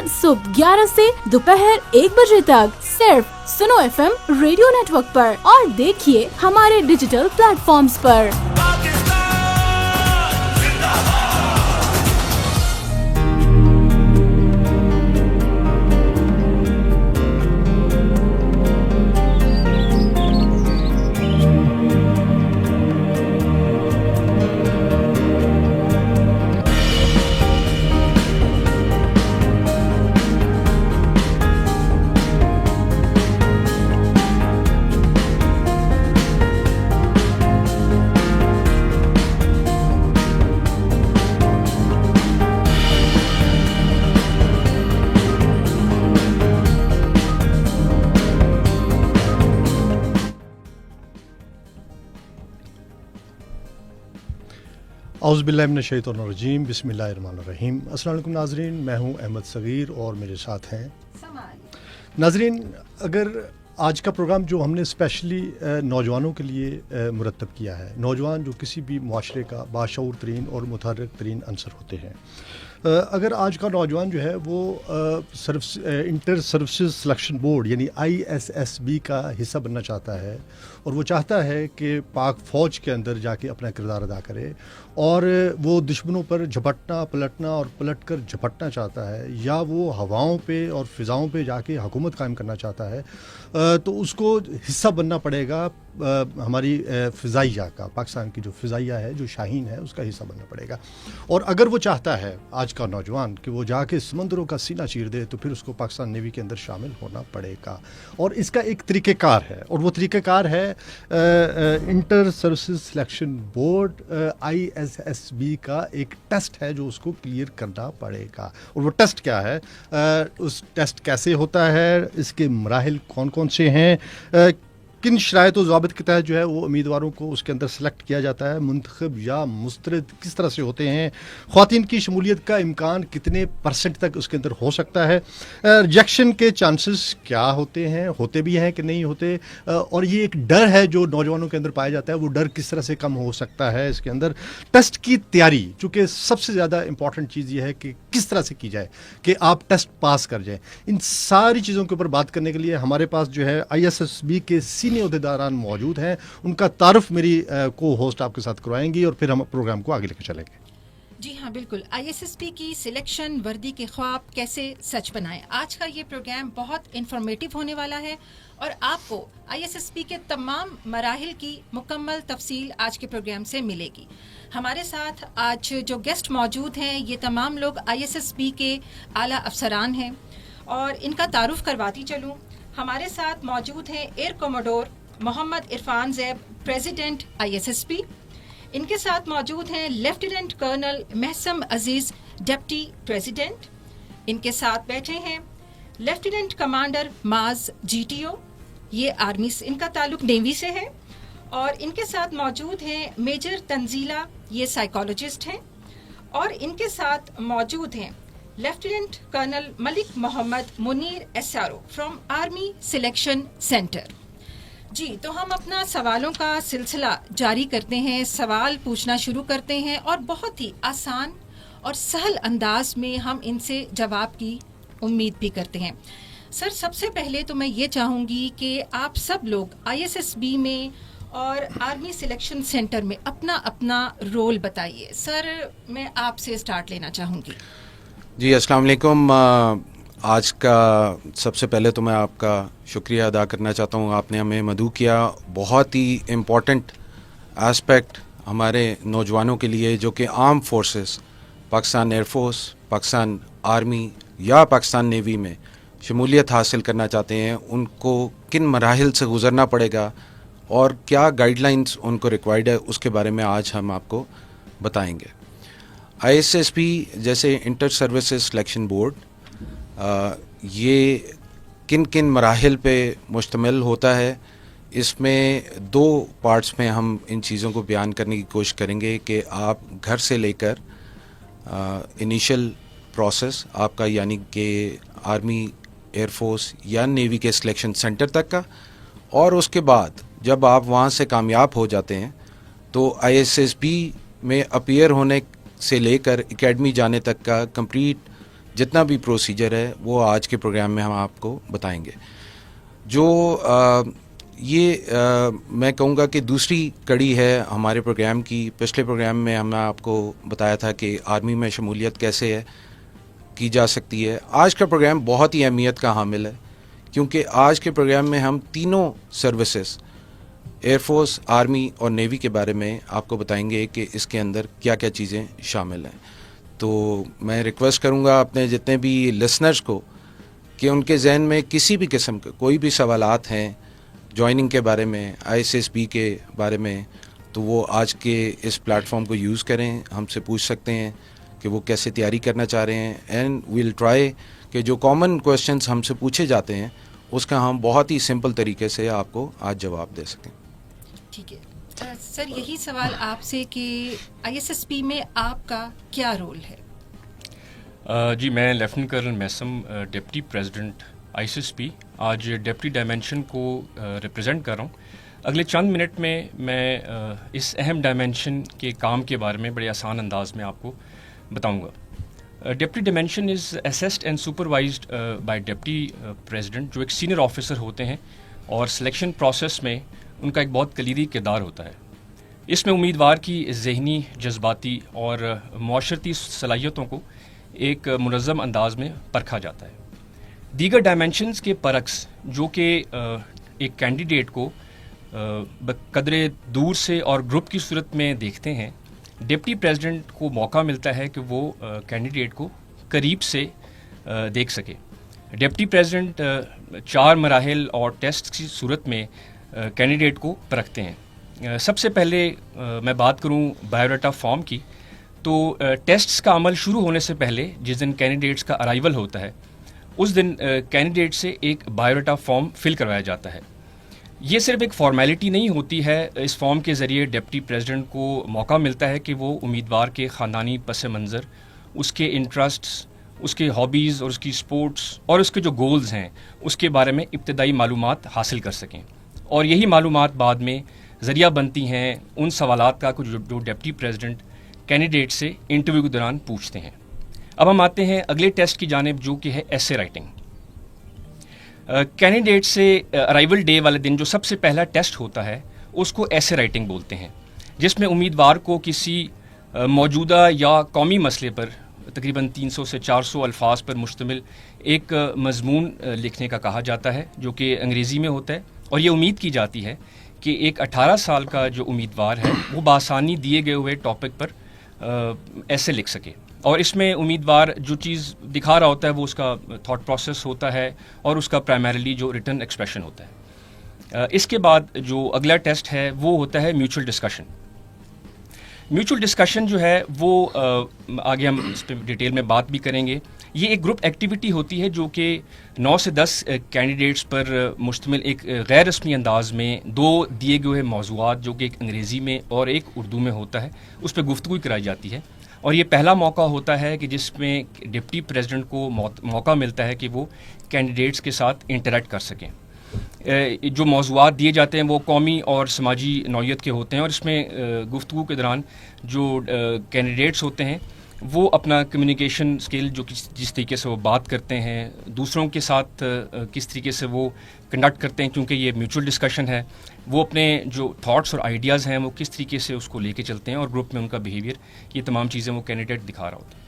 सुबह 11 से दोपहर 1 बजे तक सिर्फ सुनो FM रेडियो नेटवर्क पर और देखिए हमारे डिजिटल प्लेटफॉर्म्स पर। औज़ुबिल्लाहिमिनश्शैतानिर्रजीम बिस्मिल्लाहिर्रहमानिर्रहीम। अस्सलाम वालेकुम नाज़रीन, मैं हूं अहमद सगीर और मेरे साथ हैं नाज़रीन। अगर आज का प्रोग्राम जो हमने स्पेशली नौजवानों के लिए मुरतब किया है, नौजवान जो किसी भी मुआशरे का बाशऊर तरीन और मुतहर्रिक तरीन अंसर होते हैं, अगर आज का नौजवान जो है वो इंटर सर्विसेज सिलेक्शन बोर्ड यानी ISSB का हिस्सा बनना चाहता है और वो चाहता है कि पाक फ़ौज के अंदर जाके अपना किरदार अदा करे और वो दुश्मनों पर झपटना पलटना और पलट कर झपटना चाहता है, या वो हवाओं पे और फ़िज़ाओं पे जाके हुकूमत कायम करना चाहता है, तो उसको हिस्सा बनना पड़ेगा हमारी फ़िज़ाइया का। पाकिस्तान की जो फ़िज़ाइया है, जो शाहीन है, उसका हिस्सा बनना पड़ेगा। और अगर वो चाहता है आज का नौजवान कि वो जाके समंदरों का सीना चीर दे, तो फिर उसको पाकिस्तान नेवी के अंदर शामिल होना पड़ेगा। और इसका एक तरीक़ेकार है, और वो तरीक़ेकार है inter services selection board ISSB का एक टेस्ट है जो उसको क्लियर करना पड़ेगा। और वो टेस्ट क्या है, उस टेस्ट कैसे होता है, इसके मराहिल कौन कौन से हैं, किन शराइत और ज़वाबित के तहत जो है वो उम्मीदवारों को उसके अंदर सेलेक्ट किया जाता है, मुंतखब या मुस्तरद किस तरह से होते हैं, ख़वातीन की शमूलियत का इम्कान कितने % तक उसके अंदर हो सकता है, रिजेक्शन के चांसेस क्या होते हैं, होते भी हैं कि नहीं होते, और ये एक डर है जो नौजवानों के अंदर पाया जाता है, वो डर किस तरह से कम हो सकता है इसके अंदर। टेस्ट की तैयारी, चूँकि सबसे ज़्यादा इंपॉर्टेंट चीज़ ये है कि किस तरह से की जाए कि आप टेस्ट पास कर जाएँ। इन सारी चीज़ों के ऊपर बात करने के लिए हमारे पास जो है ISSB के अहदेदारान मौजूद हैं। उनका तारुफ मेरी को होस्ट आपके साथ करवाएंगी और फिर हम प्रोग्राम को आगे लेकर चलेंगे। जी हाँ, बिल्कुल। ISSB की सिलेक्शन वर्दी के ख्वाब कैसे सच बनाएं, आज का ये प्रोग्राम बहुत इंफॉर्मेटिव होने वाला है और आपको ISSB के तमाम मराहिल की मुकम्मल तफसील आज के प्रोग्राम से मिलेगी। हमारे साथ आज जो गेस्ट मौजूद हैं, ये तमाम लोग ISSB के आला अफसरान हैं और इनका तारुफ करवाती चलूँ। हमारे साथ मौजूद हैं air commodore Mohammad Irfan Zaib, president ISSB। इनके साथ मौजूद हैं lieutenant colonel Maisam Aziz, deputy president. इनके साथ बैठे हैं लेफ्टिनेंट कमांडर माज GTO, ये आर्मी से, इनका ताल्लुक नेवी से है। और इनके साथ मौजूद हैं मेजर तंजीला, ये साइकोलॉजिस्ट हैं। और इनके साथ मौजूद हैं lieutenant colonel Malik Mohammad Munir SRO from army selection centre. जी, तो हम अपना सवालों का सिलसिला जारी करते हैं, सवाल पूछना शुरू करते हैं और बहुत ही आसान और सहल अंदाज में हम इनसे जवाब की उम्मीद भी करते हैं। सर, सबसे पहले तो मैं ये चाहूँगी कि आप सब लोग ISSB में और आर्मी सिलेक्शन सेंटर में अपना अपना रोल बताइए। सर, मैं आपसे स्टार्ट लेना चाहूँगी। जी, अस्सलाम वालेकुम। आज का सबसे पहले तो मैं आपका शुक्रिया अदा करना चाहता हूँ, आपने हमें मदऊ किया। बहुत ही इम्पोर्टेंट एस्पेक्ट हमारे नौजवानों के लिए जो कि arm forces, Pakistan air force, Pakistan army या पाकिस्तान नेवी में शमूलियत हासिल करना चाहते हैं, उनको किन मराहिल से गुज़रना पड़ेगा और क्या गाइडलाइंस उनको रिक्वायर्ड है, उसके बारे में आज हम आपको बताएंगे। ISSB जैसे इंटर सर्विसेज सिलेक्शन बोर्ड, ये किन किन मराहिल पे मुश्तमिल होता है, इसमें 2 पार्ट्स में हम इन चीज़ों को बयान करने की कोशिश करेंगे कि आप घर से लेकर इनिशियल प्रोसेस आपका, यानी कि आर्मी, एयरफोर्स या नेवी के सिलेक्शन सेंटर तक का, और उसके बाद जब आप वहाँ से कामयाब हो जाते हैं तो ISSB में अपीयर होने से लेकर एकेडमी जाने तक का कंप्लीट جتنا بھی پروسیجر ہے وہ آج کے پروگرام میں ہم آپ کو بتائیں گے. جو یہ میں کہوں گا کہ دوسری کڑی ہے ہمارے پروگرام کی. پچھلے پروگرام میں ہم نے آپ کو بتایا تھا کہ آرمی میں شمولیت کیسے ہے کی جا سکتی ہے. آج کا پروگرام بہت ہی اہمیت کا حامل ہے کیونکہ آج کے پروگرام میں ہم تینوں سروسز ایئر فورس, آرمی اور نیوی کے بارے میں آپ کو بتائیں گے کہ اس کے اندر کیا کیا چیزیں شامل ہیں. تو میں ریکویسٹ کروں گا اپنے جتنے بھی لسنرز کو کہ ان کے ذہن میں کسی بھی قسم کے کوئی بھی سوالات ہیں جوائننگ کے بارے میں, ISSP کے بارے میں, تو وہ آج کے اس پلیٹ فارم کو یوز کریں. ہم سے پوچھ سکتے ہیں کہ وہ کیسے تیاری کرنا چاہ رہے ہیں, اینڈ ویل ٹرائی کہ جو کامن کویشچنس ہم سے پوچھے جاتے ہیں اس کا ہم بہت ہی سمپل طریقے سے آپ کو آج جواب دے سکیں. ٹھیک ہے سر, یہی سوال آپ سے کہ ISSP میں آپ کا کیا رول ہے؟ جی, میں lieutenant colonel Maisam, deputy president ISSP, آج ڈپٹی ڈائمینشن کو ریپرزینٹ کر رہا ہوں. اگلے چند منٹ میں اس اہم ڈائمینشن کے کام کے بارے میں بڑے آسان انداز میں آپ کو بتاؤں گا. Deputy dimension is assessed and supervised by deputy president, جو ایک سینئر آفیسر ہوتے ہیں, اور سلیکشن پروسیس میں ان کا ایک بہت کلیدی کردار ہوتا ہے. اس میں امیدوار کی ذہنی, جذباتی اور معاشرتی صلاحیتوں کو ایک منظم انداز میں پرکھا جاتا ہے. دیگر ڈائمینشنز کے برعکس, جو کہ ایک کینڈیڈیٹ کو بقدر دور سے اور گروپ کی صورت میں دیکھتے ہیں, ڈپٹی پریزیڈنٹ کو موقع ملتا ہے کہ وہ کینڈیڈیٹ کو قریب سے دیکھ سکے. ڈپٹی پریزیڈنٹ 4 مراحل اور ٹیسٹ کی صورت میں کینڈیڈیٹ کو پرکھتے ہیں. سب سے پہلے میں بات کروں بایو ڈاٹا فارم کی, تو ٹیسٹس کا عمل شروع ہونے سے پہلے جس دن کینڈیڈیٹس کا ارائیول ہوتا ہے اس دن کینڈیڈیٹ سے ایک بایو ڈاٹا فارم فل کروایا جاتا ہے. یہ صرف ایک فارمیلٹی نہیں ہوتی ہے, اس فارم کے ذریعے ڈپٹی پریزیڈنٹ کو موقع ملتا ہے کہ وہ امیدوار کے خاندانی پس منظر, اس کے انٹرسٹس, اس کے ہابیز اور اس کی سپورٹس اور اس کے جو گولز ہیں اس کے بارے میں ابتدائی معلومات حاصل کر سکیں. اور یہی معلومات بعد میں ذریعہ بنتی ہیں ان سوالات کا جو ڈپٹی پریزیڈنٹ کینڈیڈیٹ سے انٹرویو کے دوران پوچھتے ہیں. اب ہم آتے ہیں اگلے ٹیسٹ کی جانب, جو کہ ہے ایسے رائٹنگ. کینڈیڈیٹ سے ارائیول ڈے والے دن جو سب سے پہلا ٹیسٹ ہوتا ہے اس کو ایسے رائٹنگ بولتے ہیں, جس میں امیدوار کو کسی موجودہ یا قومی مسئلے پر تقریباً 300 سے 400 الفاظ پر مشتمل ایک مضمون لکھنے کا کہا جاتا ہے, جو کہ انگریزی میں ہوتا ہے. اور یہ امید کی جاتی ہے کہ ایک 18 سال کا جو امیدوار ہے وہ بآسانی دیے گئے ہوئے ٹاپک پر ایسے لکھ سکے. اور اس میں امیدوار جو چیز دکھا رہا ہوتا ہے وہ اس کا تھاٹ پروسیس ہوتا ہے اور اس کا پرائمریلی جو ریٹن ایکسپریشن ہوتا ہے. اس کے بعد جو اگلا ٹیسٹ ہے وہ ہوتا ہے میوچل ڈسکشن. میوچل ڈسکشن جو ہے وہ آگے ہم اس پہ ڈیٹیل میں بات بھی کریں گے. یہ ایک گروپ ایکٹیویٹی ہوتی ہے جو کہ 9 سے 10 کینڈیڈیٹس پر مشتمل ایک غیر رسمی انداز میں 2 دیے گئے موضوعات, جو کہ ایک انگریزی میں اور ایک اردو میں ہوتا ہے, اس پہ گفتگو کرائی جاتی ہے. اور یہ پہلا موقع ہوتا ہے کہ جس میں ڈپٹی پریزیڈنٹ کو موقع ملتا ہے کہ وہ کینڈیڈیٹس کے ساتھ انٹریکٹ کر سکیں. جو موضوعات دیے جاتے ہیں وہ قومی اور سماجی نوعیت کے ہوتے ہیں, اور اس میں گفتگو کے دوران جو کینڈیڈیٹس ہوتے ہیں وہ اپنا کمیونیکیشن اسکل, جو جس طریقے سے وہ بات کرتے ہیں, دوسروں کے ساتھ کس طریقے سے وہ کنڈکٹ کرتے ہیں, کیونکہ یہ میوچل ڈسکشن ہے, وہ اپنے جو تھاٹس اور آئیڈیاز ہیں وہ کس طریقے سے اس کو لے کے چلتے ہیں, اور گروپ میں ان کا بیہیویئر, یہ تمام چیزیں وہ کینڈیڈیٹ دکھا رہا ہوتا ہے.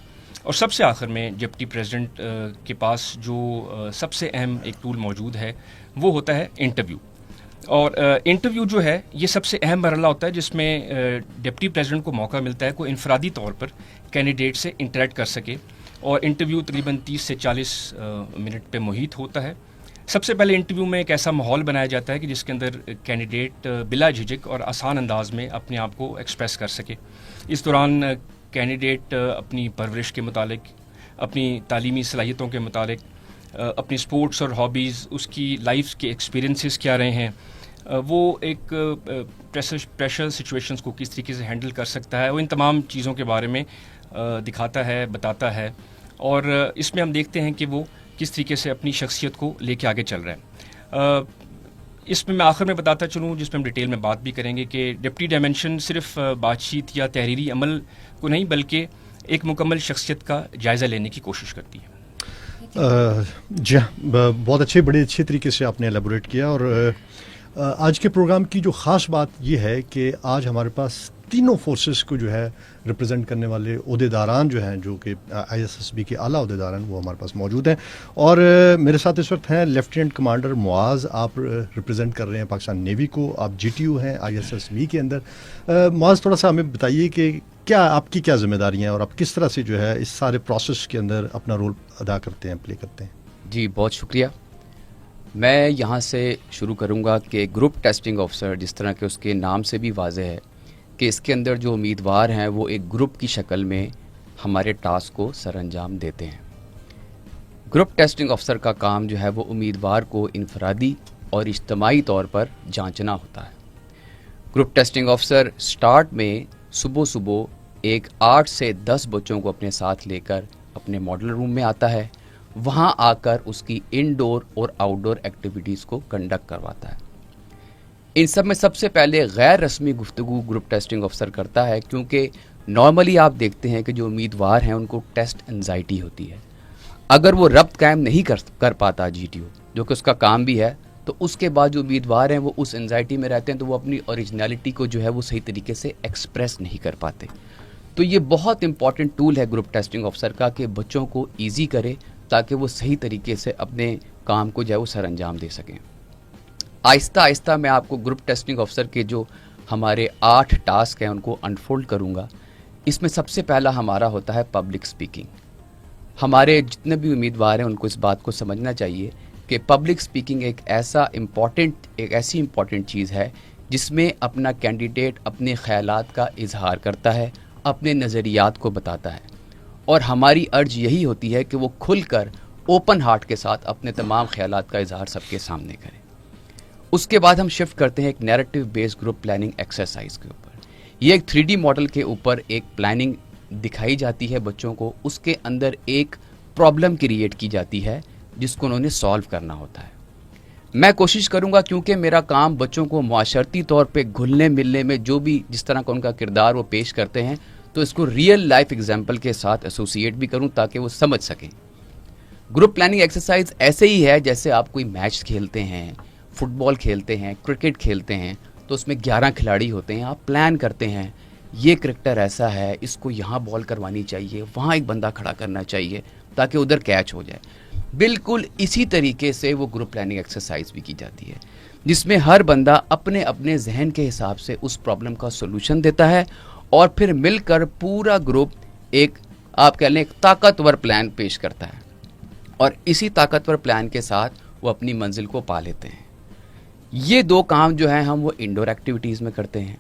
اور سب سے آخر میں ڈپٹی پریزیڈنٹ کے پاس جو سب سے اہم ایک ٹول موجود ہے وہ ہوتا ہے انٹرویو. اور انٹرویو جو ہے یہ سب سے اہم مرحلہ ہوتا ہے جس میں ڈپٹی پریزیڈنٹ کو موقع ملتا ہے کوئی انفرادی طور پر کینڈیڈیٹ سے انٹریکٹ کر سکے. اور انٹرویو تقریباً 30 سے 40 منٹ پہ محیط ہوتا ہے. سب سے پہلے انٹرویو میں ایک ایسا ماحول بنایا جاتا ہے کہ جس کے اندر کینڈیڈیٹ بلا جھجک اور آسان انداز میں اپنے آپ کو ایکسپریس کر سکے. اس دوران کینڈیڈیٹ اپنی پرورش کے متعلق, اپنی تعلیمی صلاحیتوں کے متعلق, اپنی سپورٹس اور ہابیز, اس کی لائف کے ایکسپیرینسز کیا رہے ہیں, وہ ایک پریشر سچویشنز کو کس طریقے سے ہینڈل کر سکتا ہے, وہ ان تمام چیزوں کے بارے میں دکھاتا ہے, بتاتا ہے. اور اس میں ہم دیکھتے ہیں کہ وہ کس طریقے سے اپنی شخصیت کو لے کے آگے چل رہا ہے. اس میں آخر میں بتاتا چلوں, جس میں ہم ڈیٹیل میں بات بھی کریں گے, کہ ڈپٹی ڈائمینشن صرف بات چیت یا تحریری عمل کو نہیں بلکہ ایک مکمل شخصیت کا جائزہ لینے کی کوشش کرتی ہے. जी हाँ, बहुत बड़े अच्छे तरीके से आपने एलेबोरेट किया। और आज के प्रोग्राम की जो ख़ास बात ये है कि आज हमारे पास तीनों फोर्सेस को जो है रिप्रेजेंट करने वाले ओहदेदारान जो हैं, जो कि ISSB के आला ओहदेदारान, वो हमारे पास मौजूद हैं। और मेरे साथ इस वक्त हैं लेफ्टिनेंट कमांडर मुआज़, आप रिप्रेजेंट कर रहे हैं पाकिस्तान नेवी को, आप GTU हैं ISSB के अंदर। मुआज़, थोड़ा सा हमें बताइए कि क्या आपकी क्या जिम्मेदारियाँ हैं और आप किस तरह से जो है इस सारे प्रोसेस के अंदर अपना रोल अदा करते हैं, प्ले करते हैं। जी बहुत शुक्रिया। मैं यहाँ से शुरू करूँगा कि ग्रुप टेस्टिंग ऑफिसर, जिस तरह के उसके नाम से भी वाज़ेह है कि इसके अंदर जो उम्मीदवार हैं वो एक ग्रुप की शक्ल में हमारे टास्क को सरअंजाम देते हैं। ग्रुप टेस्टिंग ऑफिसर का काम जो है वो उम्मीदवार को इनफरादी और इज्तमाही तौर पर जांचना होता है। ग्रुप टेस्टिंग ऑफिसर स्टार्ट में सुबह एक 8 से 10 बच्चों को अपने साथ लेकर अपने मॉडल रूम में आता है। वहाँ आकर उसकी इनडोर और आउटडोर एक्टिविटीज़ को कंडक्ट करवाता है। इन सब में सबसे पहले गैर रस्मी गुफ्तगू ग्रुप टेस्टिंग ऑफिसर करता है, क्योंकि नॉर्मली आप देखते हैं कि जो उम्मीदवार हैं उनको टेस्ट एंजाइटी होती है। अगर वो रब्त कायम नहीं कर पाता GTO, जो कि उसका काम भी है, तो उसके बाद जो उम्मीदवार हैं वो उस एंजाइटी में रहते हैं, तो वो अपनी ओरिजिनलिटी को जो है वो सही तरीके से एक्सप्रेस नहीं कर पाते। तो ये बहुत इंपॉर्टेंट टूल है ग्रुप टेस्टिंग ऑफिसर का कि बच्चों को ईजी करे ताकि वो सही तरीके से अपने काम को जो है वो सर अंजाम दे सकें। आहिस्ता आहिस्ता मैं आपको ग्रुप टेस्टिंग ऑफिसर के जो हमारे 8 टास्क हैं उनको अनफोल्ड करूँगा। इसमें सबसे पहला हमारा होता है पब्लिक स्पीकिंग। हमारे जितने भी उम्मीदवार हैं उनको इस बात को समझना चाहिए कि पब्लिक स्पीकिंग एक ऐसी इम्पॉर्टेंट चीज़ है जिसमें अपना कैंडिडेट अपने ख़यालात का इजहार करता है, अपने नज़रियात को बताता है, और हमारी अर्ज यही होती है कि वो खुलकर ओपन हार्ट के साथ अपने तमाम ख़यालात का इजहार सबके सामने करें। उसके बाद हम शिफ्ट करते हैं एक narrative based group planning exercise के ऊपर। ये एक 3D मॉडल के ऊपर एक प्लानिंग दिखाई जाती है बच्चों को। उसके अंदर एक प्रॉब्लम क्रिएट की जाती है जिसको उन्होंने सॉल्व करना होता है। मैं कोशिश करूंगा, क्योंकि मेरा काम बच्चों को माशरती तौर पे घुलने मिलने में जो भी जिस तरह का उनका किरदार वो पेश करते हैं, तो इसको रियल लाइफ एग्जाम्पल के साथ एसोसिएट भी करूं ताकि वो समझ सकें। ग्रुप प्लानिंग एक्सरसाइज ऐसे ही है जैसे आप कोई मैच खेलते हैं, फुटबॉल खेलते हैं, क्रिकेट खेलते हैं, तो उसमें 11 खिलाड़ी होते हैं। आप प्लान करते हैं, ये क्रिकेटर ऐसा है, इसको यहाँ बॉल करवानी चाहिए, वहाँ एक बंदा खड़ा करना चाहिए ताकि उधर कैच हो जाए। बिल्कुल इसी तरीके से वो ग्रुप प्लानिंग एक्सरसाइज भी की जाती है, जिसमें हर बंदा अपने अपने जहन के हिसाब से उस प्रॉब्लम का सोल्यूशन देता है, और फिर मिलकर पूरा ग्रुप एक आप कह लें एक ताकतवर प्लान पेश करता है, और इसी ताकतवर प्लान के साथ वो अपनी मंजिल को पा लेते हैं। ये 2 काम जो हैं हम वो इंडोर एक्टिविटीज़ में करते हैं।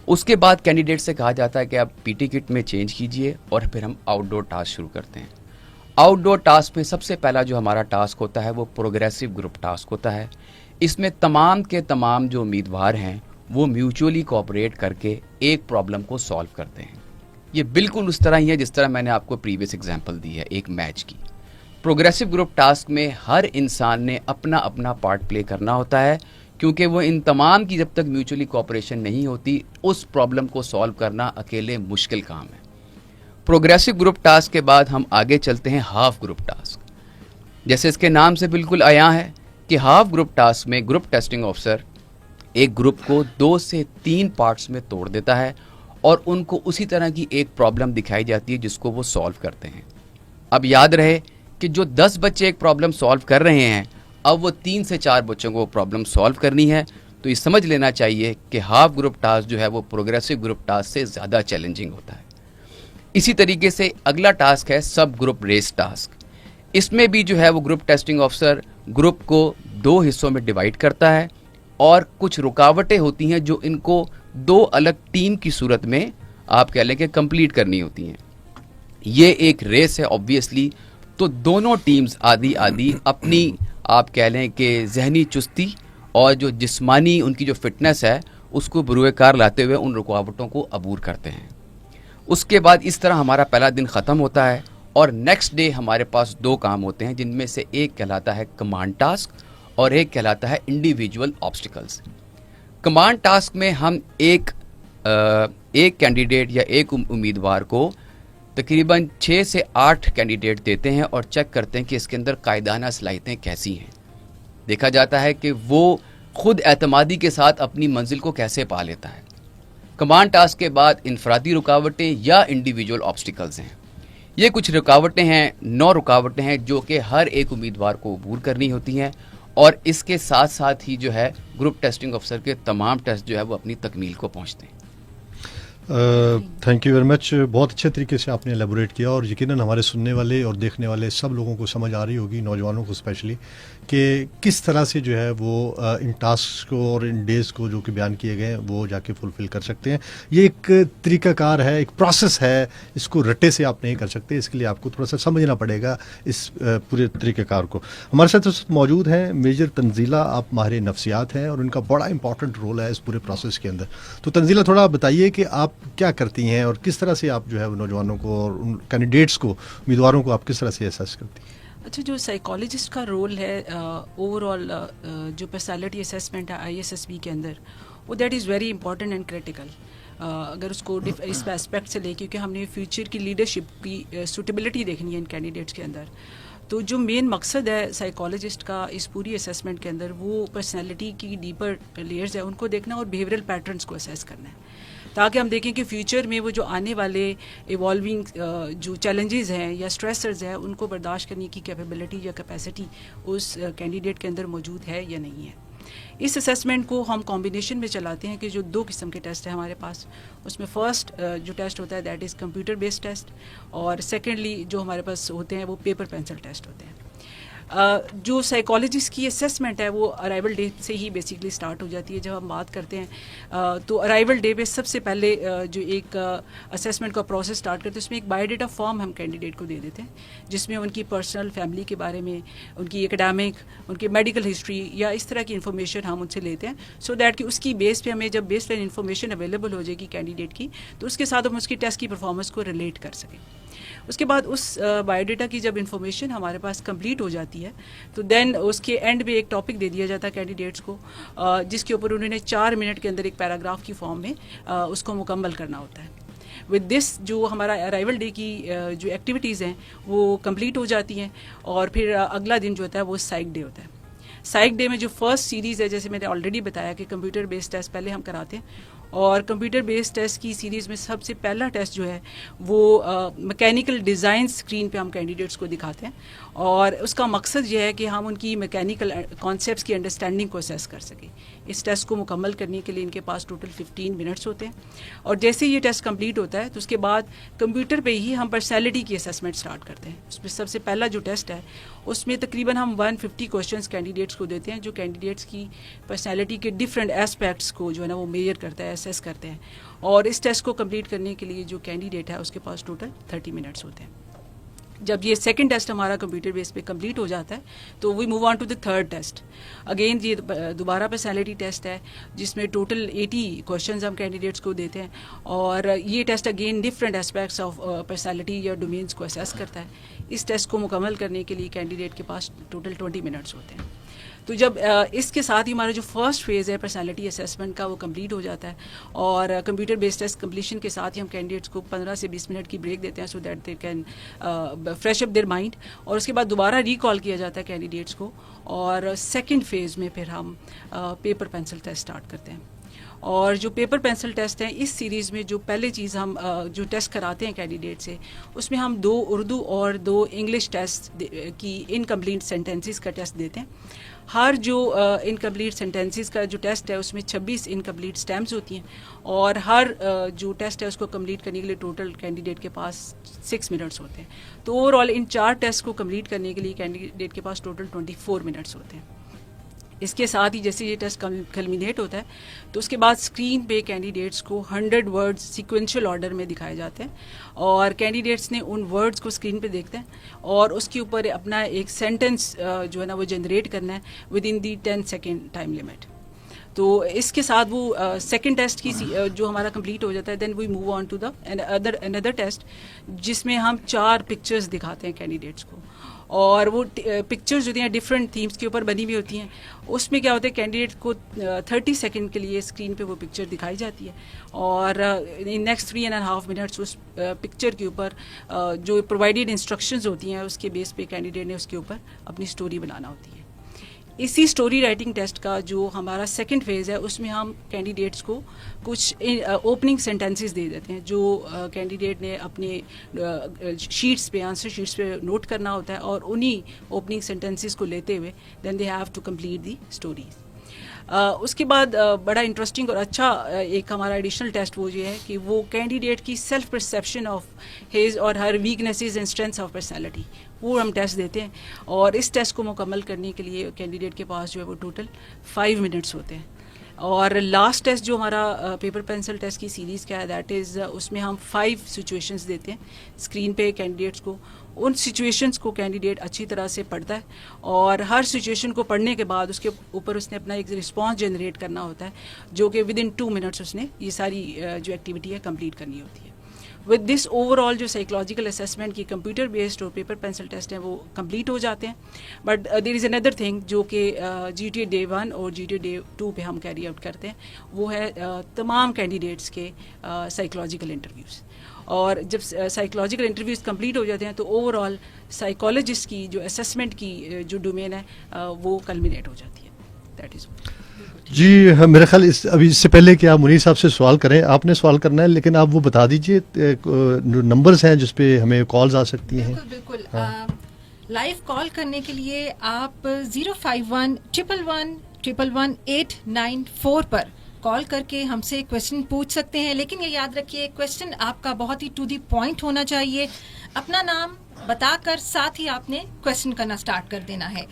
उसके बाद कैंडिडेट से कहा जाता है कि आप PT किट में चेंज कीजिए, और फिर हम आउटडोर टास्क शुरू करते हैं। आउटडोर टास्क में सबसे पहला जो हमारा टास्क होता है वो प्रोग्रेसिव ग्रुप टास्क होता है। इसमें तमाम के तमाम जो उम्मीदवार हैं वो म्यूचुअली कोऑपरेट करके एक प्रॉब्लम को सॉल्व करते हैं। ये बिल्कुल उस तरह ही है जिस तरह मैंने आपको प्रीवियस एग्जांपल दी है एक मैच की। प्रोग्रेसिव ग्रुप टास्क में हर इंसान ने अपना अपना पार्ट प्ले करना होता है, क्योंकि वो इन तमाम की जब तक म्यूचुअली कोऑपरेशन नहीं होती, उस प्रॉब्लम को सॉल्व करना अकेले मुश्किल काम है। प्रोग्रेसिव ग्रुप टास्क के बाद हम आगे चलते हैं हाफ ग्रुप टास्क। जैसे इसके नाम से बिल्कुल आया है कि हाफ ग्रुप टास्क में ग्रुप टेस्टिंग ऑफिसर एक ग्रुप को 2 से 3 पार्ट्स में तोड़ देता है, और उनको उसी तरह की एक प्रॉब्लम दिखाई जाती है जिसको वो सॉल्व करते हैं। अब याद रहे कि जो 10 बच्चे एक प्रॉब्लम सॉल्व कर रहे हैं, अब वो 3 से 4 बच्चों को प्रॉब्लम सॉल्व करनी है। तो ये समझ लेना चाहिए कि हाफ ग्रुप टास्क जो है वो प्रोग्रेसिव ग्रुप टास्क से ज़्यादा चैलेंजिंग होता है। इसी तरीके से अगला टास्क है सब ग्रुप रेस टास्क। इसमें भी जो है वो ग्रुप टेस्टिंग ऑफिसर ग्रुप को 2 हिस्सों में डिवाइड करता है, और कुछ रुकावटें होती हैं जो इनको 2 अलग टीम की सूरत में आप कह लें कि कंप्लीट करनी होती हैं। ये एक रेस है ऑब्वियसली, तो दोनों टीम्स आधी आधी अपनी आप कह लें कि जहनी चुस्ती और जो जिस्मानी उनकी जो फिटनेस है उसको बुरुएकार लाते हुए उन रुकावटों को अबूर करते हैं। उसके बाद इस तरह हमारा पहला दिन ख़त्म होता है, और नेक्स्ट डे हमारे पास 2 काम होते हैं, जिनमें से एक कहलाता है कमांड टास्क और एक कहलाता है इंडिविजुअल ऑब्स्टिकल्स। कमांड टास्क में हम एक कैंडिडेट या एक उम्मीदवार को تقریباً 6 سے 8 کینڈیڈیٹ دیتے ہیں اور چیک کرتے ہیں کہ اس کے اندر قائدانہ صلاحیتیں کیسی ہیں. دیکھا جاتا ہے کہ وہ خود اعتمادی کے ساتھ اپنی منزل کو کیسے پا لیتا ہے. کمانڈ ٹاسک کے بعد انفرادی رکاوٹیں یا انڈیویجول آبسٹیکلز ہیں. یہ کچھ رکاوٹیں ہیں، 9 رکاوٹیں ہیں جو کہ ہر ایک امیدوار کو عبور کرنی ہوتی ہیں، اور اس کے ساتھ ساتھ ہی جو ہے گروپ ٹیسٹنگ افسر کے تمام ٹیسٹ جو ہے وہ اپنی تکمیل کو پہنچتے ہیں. Thank you very much. بہت اچھے طریقے سے آپ نے ایلیبوریٹ کیا، اور یقیناً ہمارے سننے والے اور دیکھنے والے سب لوگوں کو سمجھ آ رہی ہوگی، نوجوانوں کو اسپیشلی، کہ کس طرح سے جو ہے وہ ان ٹاسک کو اور ان ڈیز کو جو کہ بیان کیے گئے ہیں وہ جا کے فلفل کر سکتے ہیں. یہ ایک طریقہ کار ہے، ایک پروسیس ہے، اس کو رٹے سے آپ نہیں کر سکتے. اس کے لیے آپ کو تھوڑا سا سمجھنا پڑے گا اس پورے طریقہ کار کو. ہمارے ساتھ موجود ہیں میجر تنزیلہ. آپ ماہر نفسیات ہیں اور ان کا بڑا امپورٹنٹ رول ہے اس پورے پروسیس کے اندر. تو تنزیلہ تھوڑا بتائیے کہ آپ کیا کرتی ہیں اور کس طرح سے آپ جو ہے نوجوانوں کو اور ان کینڈیڈیٹس کو، امیدواروں کو آپ کس طرح سے احساس کرتی ہیں؟ اچھا، جو سائیکالوجسٹ کا رول ہے اوور آل جو پرسنالٹی اسیسمنٹ ہے ISSB کے اندر، وہ that is very important and critical. اگر اس کو اس اسپیکٹ سے لے، کیونکہ ہم نے فیوچر کی لیڈرشپ کی سوٹیبلٹی دیکھنی ہے ان کینڈیڈیٹس کے اندر، تو جو مین مقصد ہے سائیکالوجسٹ کا اس پوری اسیسمنٹ کے اندر، وہ پرسنالٹی کی ڈیپر لیئرز ہیں ان کو دیکھنا اور بیہیورل پیٹرنس کو اسیس کرنا ہے، تاکہ ہم دیکھیں کہ فیوچر میں وہ جو آنے والے ایوالونگ جو چیلنجز ہیں یا اسٹریسرز ہیں ان کو برداشت کرنے کی کیپیبلٹی یا کیپیسٹی اس کینڈیڈیٹ کے اندر موجود ہے یا نہیں ہے. اس اسیسمنٹ کو ہم کمبینیشن میں چلاتے ہیں کہ جو 2 قسم کے ٹیسٹ ہیں ہمارے پاس. اس میں فرسٹ جو ٹیسٹ ہوتا ہے that is computer based test, اور سیکنڈلی جو ہمارے پاس ہوتے ہیں وہ پیپر پینسل ٹیسٹ ہوتے ہیں. جو سائیکالوجسٹ کی اسیسمنٹ ہے وہ ارائیول ڈے سے ہی بیسیکلی اسٹارٹ ہو جاتی ہے. جب ہم بات کرتے ہیں تو ارائیول ڈے پہ سب سے پہلے جو ایک اسیسمنٹ کا پروسیس اسٹارٹ کرتے ہیں، اس میں ایک بایو ڈیٹا فارم ہم کینڈیڈیٹ کو دے دیتے ہیں، جس میں ان کی پرسنل فیملی کے بارے میں، ان کی اکیڈیمک، ان کی میڈیکل ہسٹری یا اس طرح کی انفارمیشن ہم ان سے لیتے ہیں، سو دیٹ کہ اس کی بیس پہ ہمیں جب بیس لائن انفارمیشن اویلیبل ہو جائے گی کینڈیڈیٹ کی، تو اس کے ساتھ ہم اس کی ٹیسٹ کی پرفارمنس کو ریلیٹ کر سکیں. اس کے بعد اس بایو ڈیٹا کی جب انفارمیشن ہمارے پاس کمپلیٹ ہو جاتی ہے تو دین اس کے اینڈ میں ایک ٹاپک دے دیا جاتا ہے کینڈیڈیٹس کو، جس کے اوپر انہوں نے 4 منٹ کے اندر ایک پیراگراف کی فارم میں اس کو مکمل کرنا ہوتا ہے. ود دس جو ہمارا ارائیول ڈے کی جو ایکٹیویٹیز ہیں وہ کمپلیٹ ہو جاتی ہیں، اور پھر اگلا دن جو ہوتا ہے وہ سائیک ڈے ہوتا ہے. سائیک ڈے میں جو فرسٹ سیریز ہے، جیسے میں نے آلریڈی بتایا کہ کمپیوٹر بیسڈ ٹیسٹ پہلے ہم کراتے ہیں، اور کمپیوٹر بیسڈ ٹیسٹ کی سیریز میں سب سے پہلا ٹیسٹ جو ہے وہ میکینیکل ڈیزائن اسکرین پہ ہم کینڈیڈیٹس کو دکھاتے ہیں، اور اس کا مقصد یہ ہے کہ ہم ان کی میکینیکل کانسیپٹس کی انڈرسٹینڈنگ کو اسیس کر سکیں. اس ٹیسٹ کو مکمل کرنے کے لیے ان کے پاس ٹوٹل 15 منٹس ہوتے ہیں، اور جیسے یہ ٹیسٹ کمپلیٹ ہوتا ہے تو اس کے بعد کمپیوٹر پہ ہی ہم پرسنالٹی کی اسیسمنٹ اسٹارٹ کرتے ہیں. اس میں سب سے پہلا جو ٹیسٹ ہے اس میں تقریباً ہم 150 کوشچنس کینڈیڈیٹس کو دیتے ہیں، جو کینڈیڈیٹس کی پرسنالٹی کے ڈفرینٹ ایسپیکٹس کو جو ہے نا وہ میجر کرتا ہے، اسیس کرتے ہیں. اور اس ٹیسٹ کو کمپلیٹ کرنے کے لیے جو کینڈیڈیٹ ہے اس کے پاس ٹوٹل 30 منٹس ہوتے ہیں. جب یہ سیکنڈ ٹیسٹ ہمارا کمپیوٹر بیس پہ کمپلیٹ ہو جاتا ہے تو we move on to the third test. Again یہ دوبارہ پرسنالٹی ٹیسٹ ہے، جس میں ٹوٹل 80 کوشچنز ہم کینڈیڈیٹس کو دیتے ہیں، اور یہ test again different aspects of personality یا ڈومینس کو اسیس کرتا ہے. اس ٹیسٹ کو مکمل کرنے کے لیے کینڈیڈیٹ کے پاس ٹوٹل 20 منٹس ہوتے ہیں. تو جب اس کے ساتھ ہی ہمارا جو فرسٹ فیز ہے پرسنالٹی اسیسمنٹ کا وہ کمپلیٹ ہو جاتا ہے، اور کمپیوٹر بیسڈ ٹیسٹ کمپلیشن کے ساتھ ہی ہم کینڈیڈیٹس کو 15 سے 20 منٹ کی بریک دیتے ہیں، so that they can fresh up their mind. اور اس کے بعد دوبارہ ریکال کیا جاتا ہے کینڈیڈیٹس کو، اور سیکنڈ فیز میں پھر ہم پیپر پینسل ٹیسٹ اسٹارٹ کرتے ہیں. اور جو پیپر پینسل ٹیسٹ ہیں اس سیریز میں جو پہلے چیز ہم جو ٹیسٹ کراتے ہیں کینڈیڈیٹ سے، اس میں ہم 2 اردو اور 2 انگلش ٹیسٹ کی انکمپلیٹ سینٹینسز کا ٹیسٹ دیتے ہیں. ہر جو انکمپلیٹ سینٹینسز کا جو ٹیسٹ ہے اس میں 26 انکمپلیٹ اسٹیمپس ہوتی ہیں، اور ہر جو ٹیسٹ ہے اس کو کمپلیٹ کرنے کے لیے ٹوٹل کینڈیڈیٹ کے پاس 6 منٹس ہوتے ہیں. تو اوور آل ان 4 ٹیسٹ کو کمپلیٹ کرنے کے لیے کینڈیڈیٹ کے پاس ٹوٹل 24 منٹس ہوتے ہیں. اس کے ساتھ ہی جیسے یہ ٹیسٹ کلمینیٹ ہوتا ہے تو اس کے بعد اسکرین پہ کینڈیڈیٹس کو 100 ورڈز سیکوینشل آرڈر میں دکھائے جاتے ہیں، اور کینڈیڈیٹس نے ان ورڈز کو اسکرین پہ دیکھتے ہیں اور اس کے اوپر اپنا ایک سینٹینس جو ہے نا وہ جنریٹ کرنا ہے with in the 10 second time limit. تو اس کے ساتھ وہ سیکنڈ ٹیسٹ کی جو ہمارا کمپلیٹ ہو جاتا ہے, then we move on to the اندر ٹیسٹ, جس میں ہم 4 پکچرز دکھاتے ہیں کینڈیڈیٹس کو, اور وہ پکچرز جو ہوتی ہیں ڈفرینٹ تھیمس کے اوپر بنی ہوئی ہوتی ہیں. اس میں کیا ہوتا ہے, کینڈیڈیٹ کو 30 سیکنڈ کے لیے اسکرین پہ وہ پکچر دکھائی جاتی ہے, اور نیکسٹ 3.5 منٹس اس پکچر کے اوپر جو پرووائڈیڈ انسٹرکشنز ہوتی ہیں اس کے بیس پہ کینڈیڈیٹ نے اس کے اوپر اپنی اسٹوری بنانا ہوتی ہے. اسی اسٹوری رائٹنگ ٹیسٹ کا جو ہمارا سیکنڈ فیز ہے, اس میں ہم کینڈیڈیٹس کو کچھ اوپننگ سینٹینسز دے دیتے ہیں جو کینڈیڈیٹ نے اپنے شیٹس پہ, آنسر شیٹس پہ نوٹ کرنا ہوتا ہے, اور انہی اوپننگ سینٹینسز کو لیتے ہوئے then they have to complete the stories. اس کے بعد بڑا انٹرسٹنگ اور اچھا ایک ہمارا ایڈیشنل ٹیسٹ وہ یہ ہے کہ وہ candidate key self perception of his اور her weaknesses and strengths of personality, وہ ہم ٹیسٹ دیتے ہیں. اور اس ٹیسٹ کو مکمل کرنے کے لیے کینڈیڈیٹ کے پاس جو ہے وہ ٹوٹل 5 منٹس ہوتے ہیں. اور لاسٹ ٹیسٹ جو ہمارا پیپر پینسل ٹیسٹ کی سیریز کا ہے, دیٹ از اس میں ہم 5 سچویشنز دیتے ہیں اسکرین پہ کینڈیڈیٹس کو. ان سچویشنز کو کینڈیڈیٹ اچھی طرح سے پڑھتا ہے, اور ہر سچویشن کو پڑھنے کے بعد اس کے اوپر اس نے اپنا ایک رسپانس جنریٹ کرنا ہوتا ہے, جو کہ ود ان 2 منٹس اس نے یہ ساری جو ایکٹیویٹی ہے کمپلیٹ کرنی ہوتی ہے. ود دس اوور آل جو سائیکولوجیکل اسیسمنٹ کی کمپیوٹر بیسڈ اور پیپر پینسل ٹیسٹ ہیں وہ کمپلیٹ ہو جاتے ہیں. But there is another thing جو کہ GTA Day 1 اور GTA Day 2 پہ ہم کیری آؤٹ کرتے ہیں, وہ ہے تمام کینڈیڈیٹس کے سائیکولوجیکل انٹرویوز. اور جب سائیکولوجیکل انٹرویوز کمپلیٹ ہو جاتے ہیں تو اوور آل سائیکولوجسٹ کی جو اسیسمنٹ کی جو ڈومین ہے وہ کلمینیٹ ہو جاتی ہے. دیٹ از جی میرا خیال ابھی اس سے پہلے کہ آپ منیر صاحب سے سوال کریں, آپ نے سوال کرنا ہے, لیکن آپ وہ بتا دیجئے نمبرز ہیں جس پہ ہمیں کالز آ سکتی ہیں. بالکل لائیو کال کرنے کے لیے آپ 051-111-111-894 پر کال کر کے ہم سے کویشچن پوچھ سکتے ہیں. لیکن یہ یاد رکھیے کویشچن آپ کا بہت ہی ٹو دی پوائنٹ ہونا چاہیے. اپنا نام بتا کر ساتھ ہی آپ نے کویشچن کرنا سٹارٹ کر دینا ہے.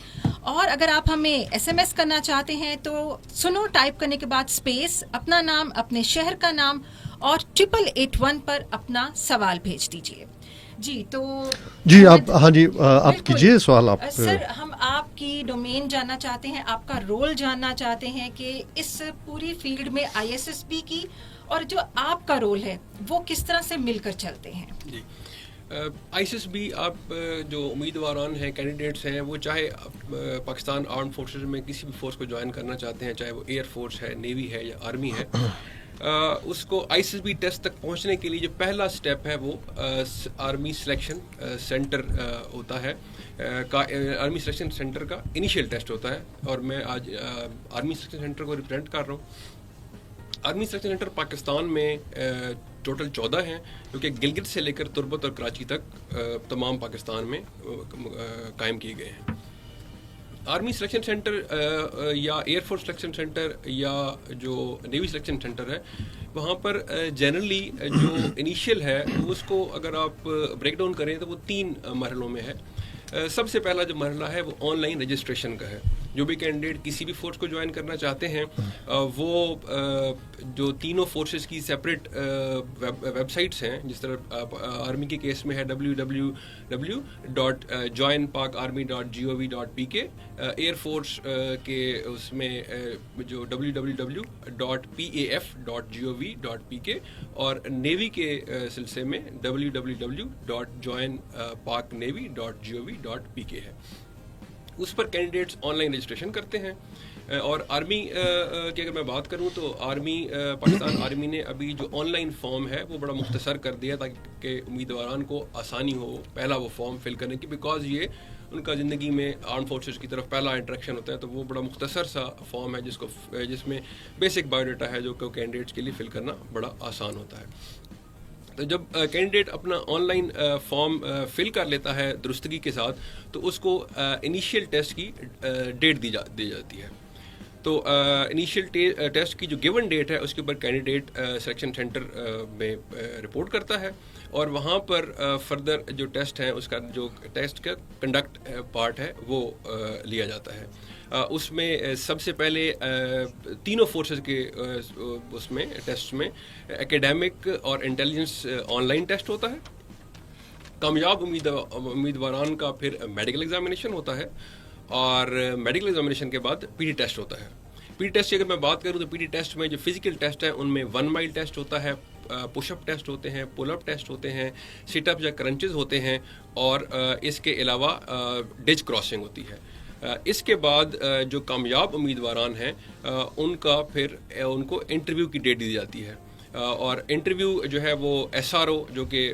اور اگر آپ ہمیں SMS کرنا چاہتے ہیں تو سنو ٹائپ کرنے کے بعد اسپیس, اپنا نام, اپنے شہر کا نام اور 8881 پر اپنا سوال بھیج دیجیے. جی تو جی آپ, ہاں جی آپ کیجیے سوال. آپ سر ہم آپ کی ڈومین جاننا چاہتے ہیں, آپ کا رول جاننا چاہتے ہیں کہ اس پوری فیلڈ میں ISSB کی اور جو آپ کا رول ہے وہ کس طرح سے مل کر چلتے ہیں. جی ISSB آپ جو امیدواران ہیں, کینڈیڈیٹس ہیں, وہ چاہے پاکستان آرم فورسز میں کسی بھی فورس کو جوائن کرنا چاہتے ہیں, چاہے وہ ایئر فورس ہے, نیوی ہے یا آرمی ہے, اس کو ISSB ٹیسٹ تک پہنچنے کے لیے جو پہلا سٹیپ ہے وہ آرمی سلیکشن سینٹر ہوتا ہے. آرمی سلیکشن سینٹر کا انیشیل ٹیسٹ ہوتا ہے, اور میں آج آرمی سلیکشن سینٹر کو ریپرزینٹ کر رہا ہوں. آرمی سلیکشن سینٹر پاکستان میں ٹوٹل 14 ہیں, جو کہ گلگت سے لے کر تربت اور کراچی تک تمام پاکستان میں قائم کیے گئے ہیں. آرمی سلیکشن سینٹر یا ایئر فورس سلیکشن سینٹر یا جو نیوی سلیکشن سینٹر ہے, وہاں پر جنرلی جو انیشیل ہے اس کو اگر آپ بریک ڈاؤن کریں تو وہ 3 مرحلوں میں ہے. سب سے پہلا جو مرحلہ ہے وہ آن لائن رجسٹریشن کا ہے. جو بھی کینڈیڈیٹ کسی بھی فورس کو جوائن کرنا چاہتے ہیں وہ جو تینوں فورسز کی سیپریٹ ویب سائٹس ہیں, جس طرح آرمی کے کیس میں ہے www.joinpakarmy.gov.pk, ایئر فورس کے اس میں جو www.paf.gov.pk, اور نیوی کے سلسلے میں www.joinpaknavy.gov.pk ہے. اس پر کینڈیڈیٹس آن لائن رجسٹریشن کرتے ہیں. اور آرمی کی اگر میں بات کروں تو پاکستان آرمی نے ابھی جو آن لائن فارم ہے وہ بڑا مختصر کر دیا تاکہ امیدواران کو آسانی ہو پہلا وہ فارم فل کرنے کی, بیکاز یہ ان کا زندگی میں آرم فورسز کی طرف پہلا انٹریکشن ہوتا ہے. تو وہ بڑا مختصر سا فارم ہے جس میں بیسک بایو ڈیٹا ہے جو کہ کینڈیڈیٹس کے لیے فل کرنا بڑا آسان ہوتا ہے. تو جب کینڈیڈیٹ اپنا آن لائن فارم فل کر لیتا ہے درستگی کے ساتھ, تو اس کو انیشیل ٹیسٹ کی ڈیٹ دی جاتی ہے. تو انیشیل ٹیسٹ کی جو گیون ڈیٹ ہے اس کے اوپر کینڈیڈیٹ سلیکشن سینٹر میں رپورٹ کرتا ہے, اور وہاں پر فردر جو ٹیسٹ ہیں اس کا جو ٹیسٹ کا کنڈکٹ پارٹ ہے وہ لیا جاتا ہے. اس میں سب سے پہلے تینوں فورسز کے اس میں ٹیسٹ میں ایکیڈیمک اور انٹیلیجنس آن لائن ٹیسٹ ہوتا ہے. کامیاب امیدواران کا پھر میڈیکل ایگزامینیشن ہوتا ہے, اور میڈیکل ایگزامینیشن کے بعد PD ٹیسٹ ہوتا ہے. पी टी टेस्ट की अगर मैं बात करूँ तो पी टी टेस्ट में जो फिजिकल टेस्ट है उनमें 1 माइल टेस्ट होता है, पुशअप टेस्ट होते हैं, पुल अप टेस्ट होते हैं, सिटअप या क्रंचेस होते हैं, और इसके अलावा डिज क्रॉसिंग होती है। इसके बाद जो कामयाब उम्मीदवारान हैं उनका फिर उनको इंटरव्यू की डेट दी जाती है, और इंटरव्यू जो है वो SRO जो कि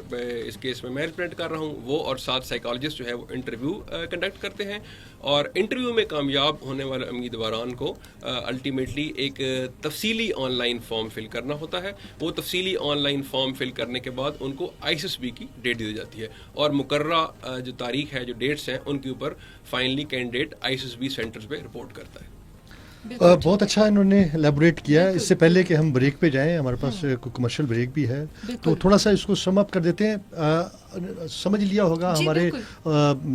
इस केस में मैं रिप्रेजेंट कर रहा हूँ वो और साथ साइकोलॉजिस्ट जो है वो इंटरव्यू कंडक्ट करते हैं, और इंटरव्यू में कामयाब होने वाले उम्मीदवारान को अल्टीमेटली एक तफसीली ऑनलाइन फॉर्म फिल करना होता है। वो तफसीली ऑनलाइन फॉर्म फिल करने के बाद उनको ISSB की डेट दी जाती है, और मुकर्ररा जो तारीख है, जो डेट्स हैं, उनके ऊपर फाइनली कैंडिडेट ISSB सेंटर्स पे रिपोर्ट करता है। बहुत अच्छा इन्होंने एलेबोरेट किया। इससे पहले कि हम ब्रेक पे जाएं, हमारे पास कमर्शियल ब्रेक भी है, तो थोड़ा सा इसको सम अप कर देते हैं। समझ लिया होगा हमारे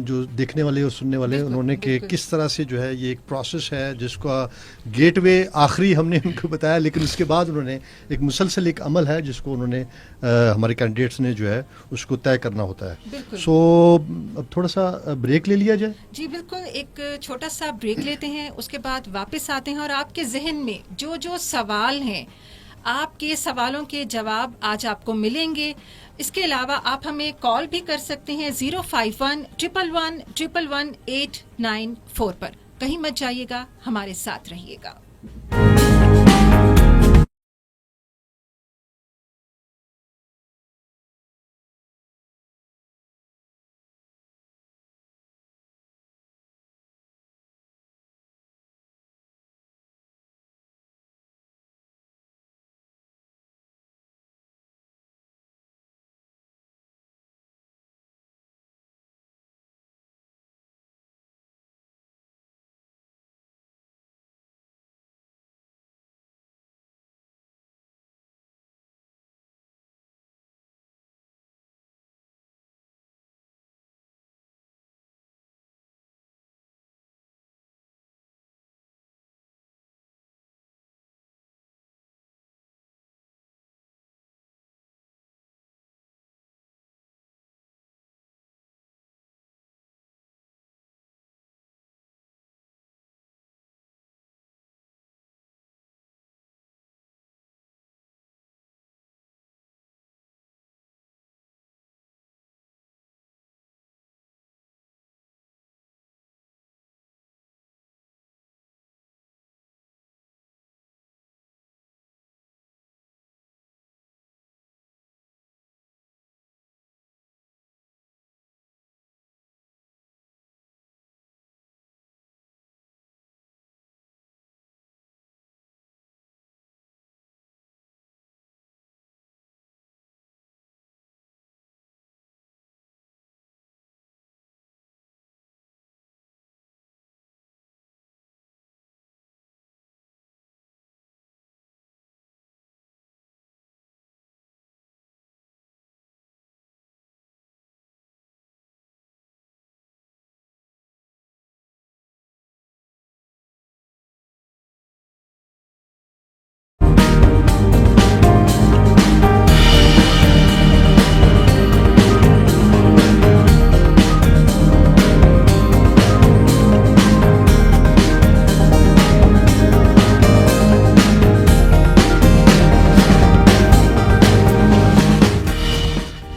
जो देखने वाले और सुनने वाले उन्होंने कि किस तरह से जो है ये एक प्रोसेस है जिसका गेटवे आखिरी हमने उनको बताया, लेकिन उसके बाद उन्होंने एक मुसलसल एक अमल है जिसको उन्होंने हमारे कैंडिडेट्स ने जो है उसको तय करना होता है। सो अब थोड़ा सा ब्रेक ले लिया जाए। जी बिल्कुल, एक छोटा सा ब्रेक लेते हैं, उसके बाद वापस आते हैं और आपके जहन में जो जो सवाल हैं, आपके सवालों के जवाब आज आपको मिलेंगे। इसके अलावा आप हमें कॉल भी कर सकते हैं 051-111-111-894 पर। कहीं मत जाइएगा, हमारे साथ रहिएगा।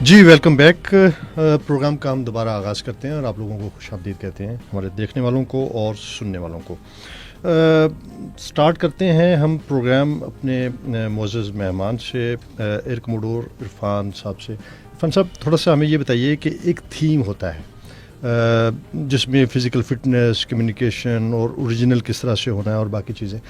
जी वेलकम बैक। प्रोग्राम का हम दोबारा आगाज़ करते हैं और आप लोगों को खुशामदीद कहते हैं, हमारे देखने वालों को और सुनने वालों को। स्टार्ट करते हैं हम प्रोग्राम अपने मोअज़्ज़ज़ मेहमान से, इरकमुडोर इरफान साहब से। इरफान साहब, थोड़ा सा हमें ये बताइए कि एक थीम होता है जिसमें फ़िज़िकल फ़िटनेस, कम्युनिकेशन और ओरिजिनल किस तरह से होना है और बाकी चीज़ें,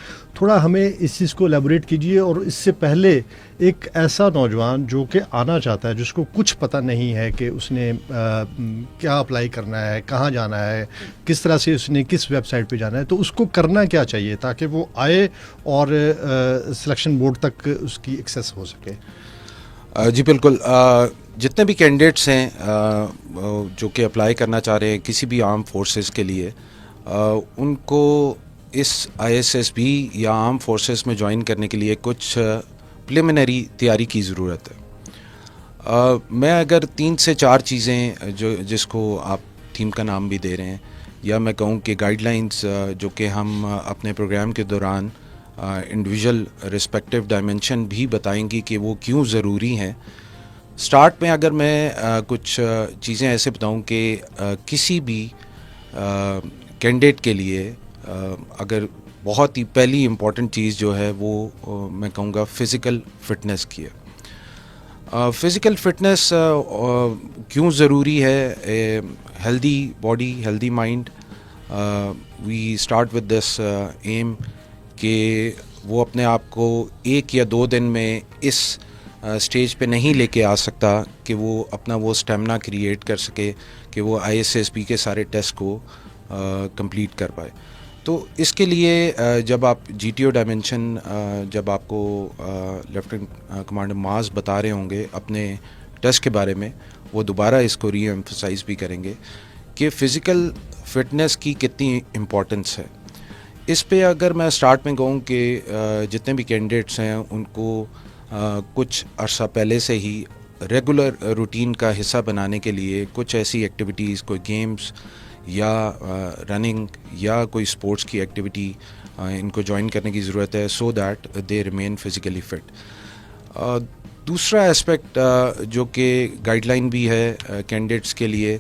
थोड़ा हमें इस चीज़ को एलेबोरेट कीजिए। और इससे पहले एक ऐसा नौजवान जो कि आना चाहता है, जिसको कुछ पता नहीं है कि उसने क्या अप्लाई करना है, कहाँ जाना है, किस तरह से उसने किस वेबसाइट पे जाना है, तो उसको करना क्या चाहिए ताकि वो आए और सिलेक्शन बोर्ड तक उसकी एक्सेस हो सके? जी बिल्कुल, जितने भी कैंडिडेट्स हैं जो कि अप्लाई करना चाह रहे हैं किसी भी आर्म फोर्सेस के लिए, उनको इस ISSB या आर्म फोर्सेस में ज्वाइन करने के लिए कुछ प्रिलिमिनरी तैयारी की ज़रूरत है। मैं अगर 3 से 4 चीज़ें जिसको आप थीम का नाम भी दे रहे हैं, या मैं कहूँ कि गाइडलाइंस जो कि हम अपने प्रोग्राम के दौरान इंडिविजुअल रिस्पेक्टिव डायमेंशन भी बताएंगी कि वो क्यों ज़रूरी हैं. स्टार्ट में अगर मैं कुछ चीज़ें ऐसे बताऊं कि किसी भी कैंडिडेट के लिए अगर बहुत ही पहली इम्पॉर्टेंट चीज़ जो है वो मैं कहूँगा फ़िज़िकल फ़िटनेस की है. फ़िज़िकल फ़िटनेस क्यों ज़रूरी है? Healthy body healthy mind. We start with this aim कि वो अपने आप को 1 या 2 दिन में इस स्टेज पे नहीं लेके आ सकता कि वो अपना वो स्टेमिना क्रिएट कर सके कि वो ISSB के सारे टेस्ट को कंप्लीट कर पाए. तो इसके लिए जब आप GTO डायमेंशन जब आपको लेफ्टिनेंट कमांडर मास बता रहे होंगे अपने टेस्ट के बारे में, वो दोबारा इसको री एम्फसाइज़ भी करेंगे कि फ़िज़िकल फ़िटनेस की कितनी इम्पोर्टेंस है. इस पे अगर मैं स्टार्ट में कहूँ कि जितने भी कैंडिडेट्स हैं उनको कुछ अरसा पहले से ही रेगुलर रूटीन का हिस्सा बनाने के लिए कुछ ऐसी एक्टिविटीज़, कोई गेम्स या रनिंग या कोई स्पोर्ट्स की एक्टिविटी इनको ज्वाइन करने की ज़रूरत है, so that they remain physically fit. दूसरा एस्पेक्ट जो कि गाइडलाइन भी है कैंडिडेट्स के लिए,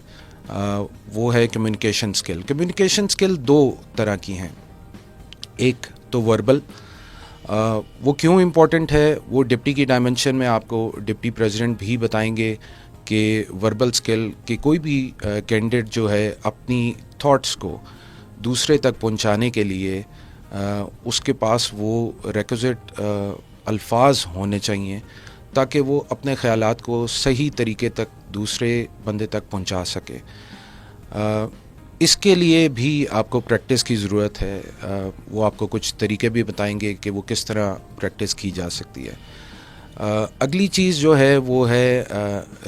वो है कम्युनिकेशन स्किल. कम्युनिकेशन स्किल 2 तरह की हैं. एक तो वर्बल, वो क्यों इम्पोर्टेंट है वो डिप्टी की डायमेंशन में आपको डिप्टी प्रेसिडेंट भी बताएंगे कि वर्बल स्किल कि कोई भी कैंडिडेट जो है अपनी थॉट्स को दूसरे तक पहुंचाने के लिए उसके पास वो रिक्विजिट अल्फाज होने चाहिए ताकि वो अपने ख़यालात को सही तरीके तक दूसरे बंदे तक पहुंचा सके. इसके लिए भी आपको प्रैक्टिस की ज़रूरत है. वो आपको कुछ तरीके भी बताएंगे कि वो किस तरह प्रैक्टिस की जा सकती है. अगली चीज़ जो है वो है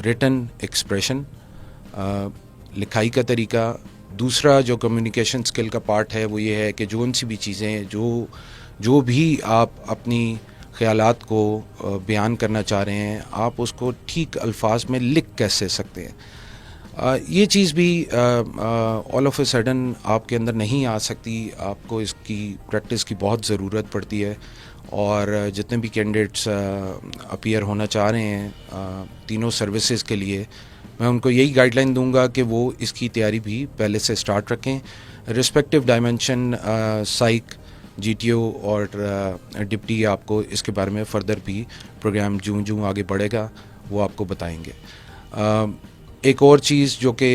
रिटन एक्सप्रेशन, लिखाई का तरीका. दूसरा जो कम्युनिकेशन स्किल का पार्ट है वो ये है कि जो उनसी भी चीज़ें जो भी आप अपनी ख़यालात को बयान करना चाह रहे हैं आप उसको ठीक अल्फाज में लिख कैसे सकते हैं. ये चीज़ भी ऑल ऑफ ए सडन आपके अंदर नहीं आ सकती. आपको इसकी प्रैक्टिस की बहुत ज़रूरत पड़ती है. और जितने भी कैंडिडेट्स अपीयर होना चाह रहे हैं तीनों सर्विसेज के लिए, मैं उनको यही गाइडलाइन दूंगा कि वो इसकी तैयारी भी पहले से स्टार्ट रखें. रिस्पेक्टिव डायमेंशन साइक, GTO और डिप्टी आपको इसके बारे में फ़र्दर भी प्रोग्राम जूँ आगे बढ़ेगा वो आपको बताएंगे. एक और चीज़ जो कि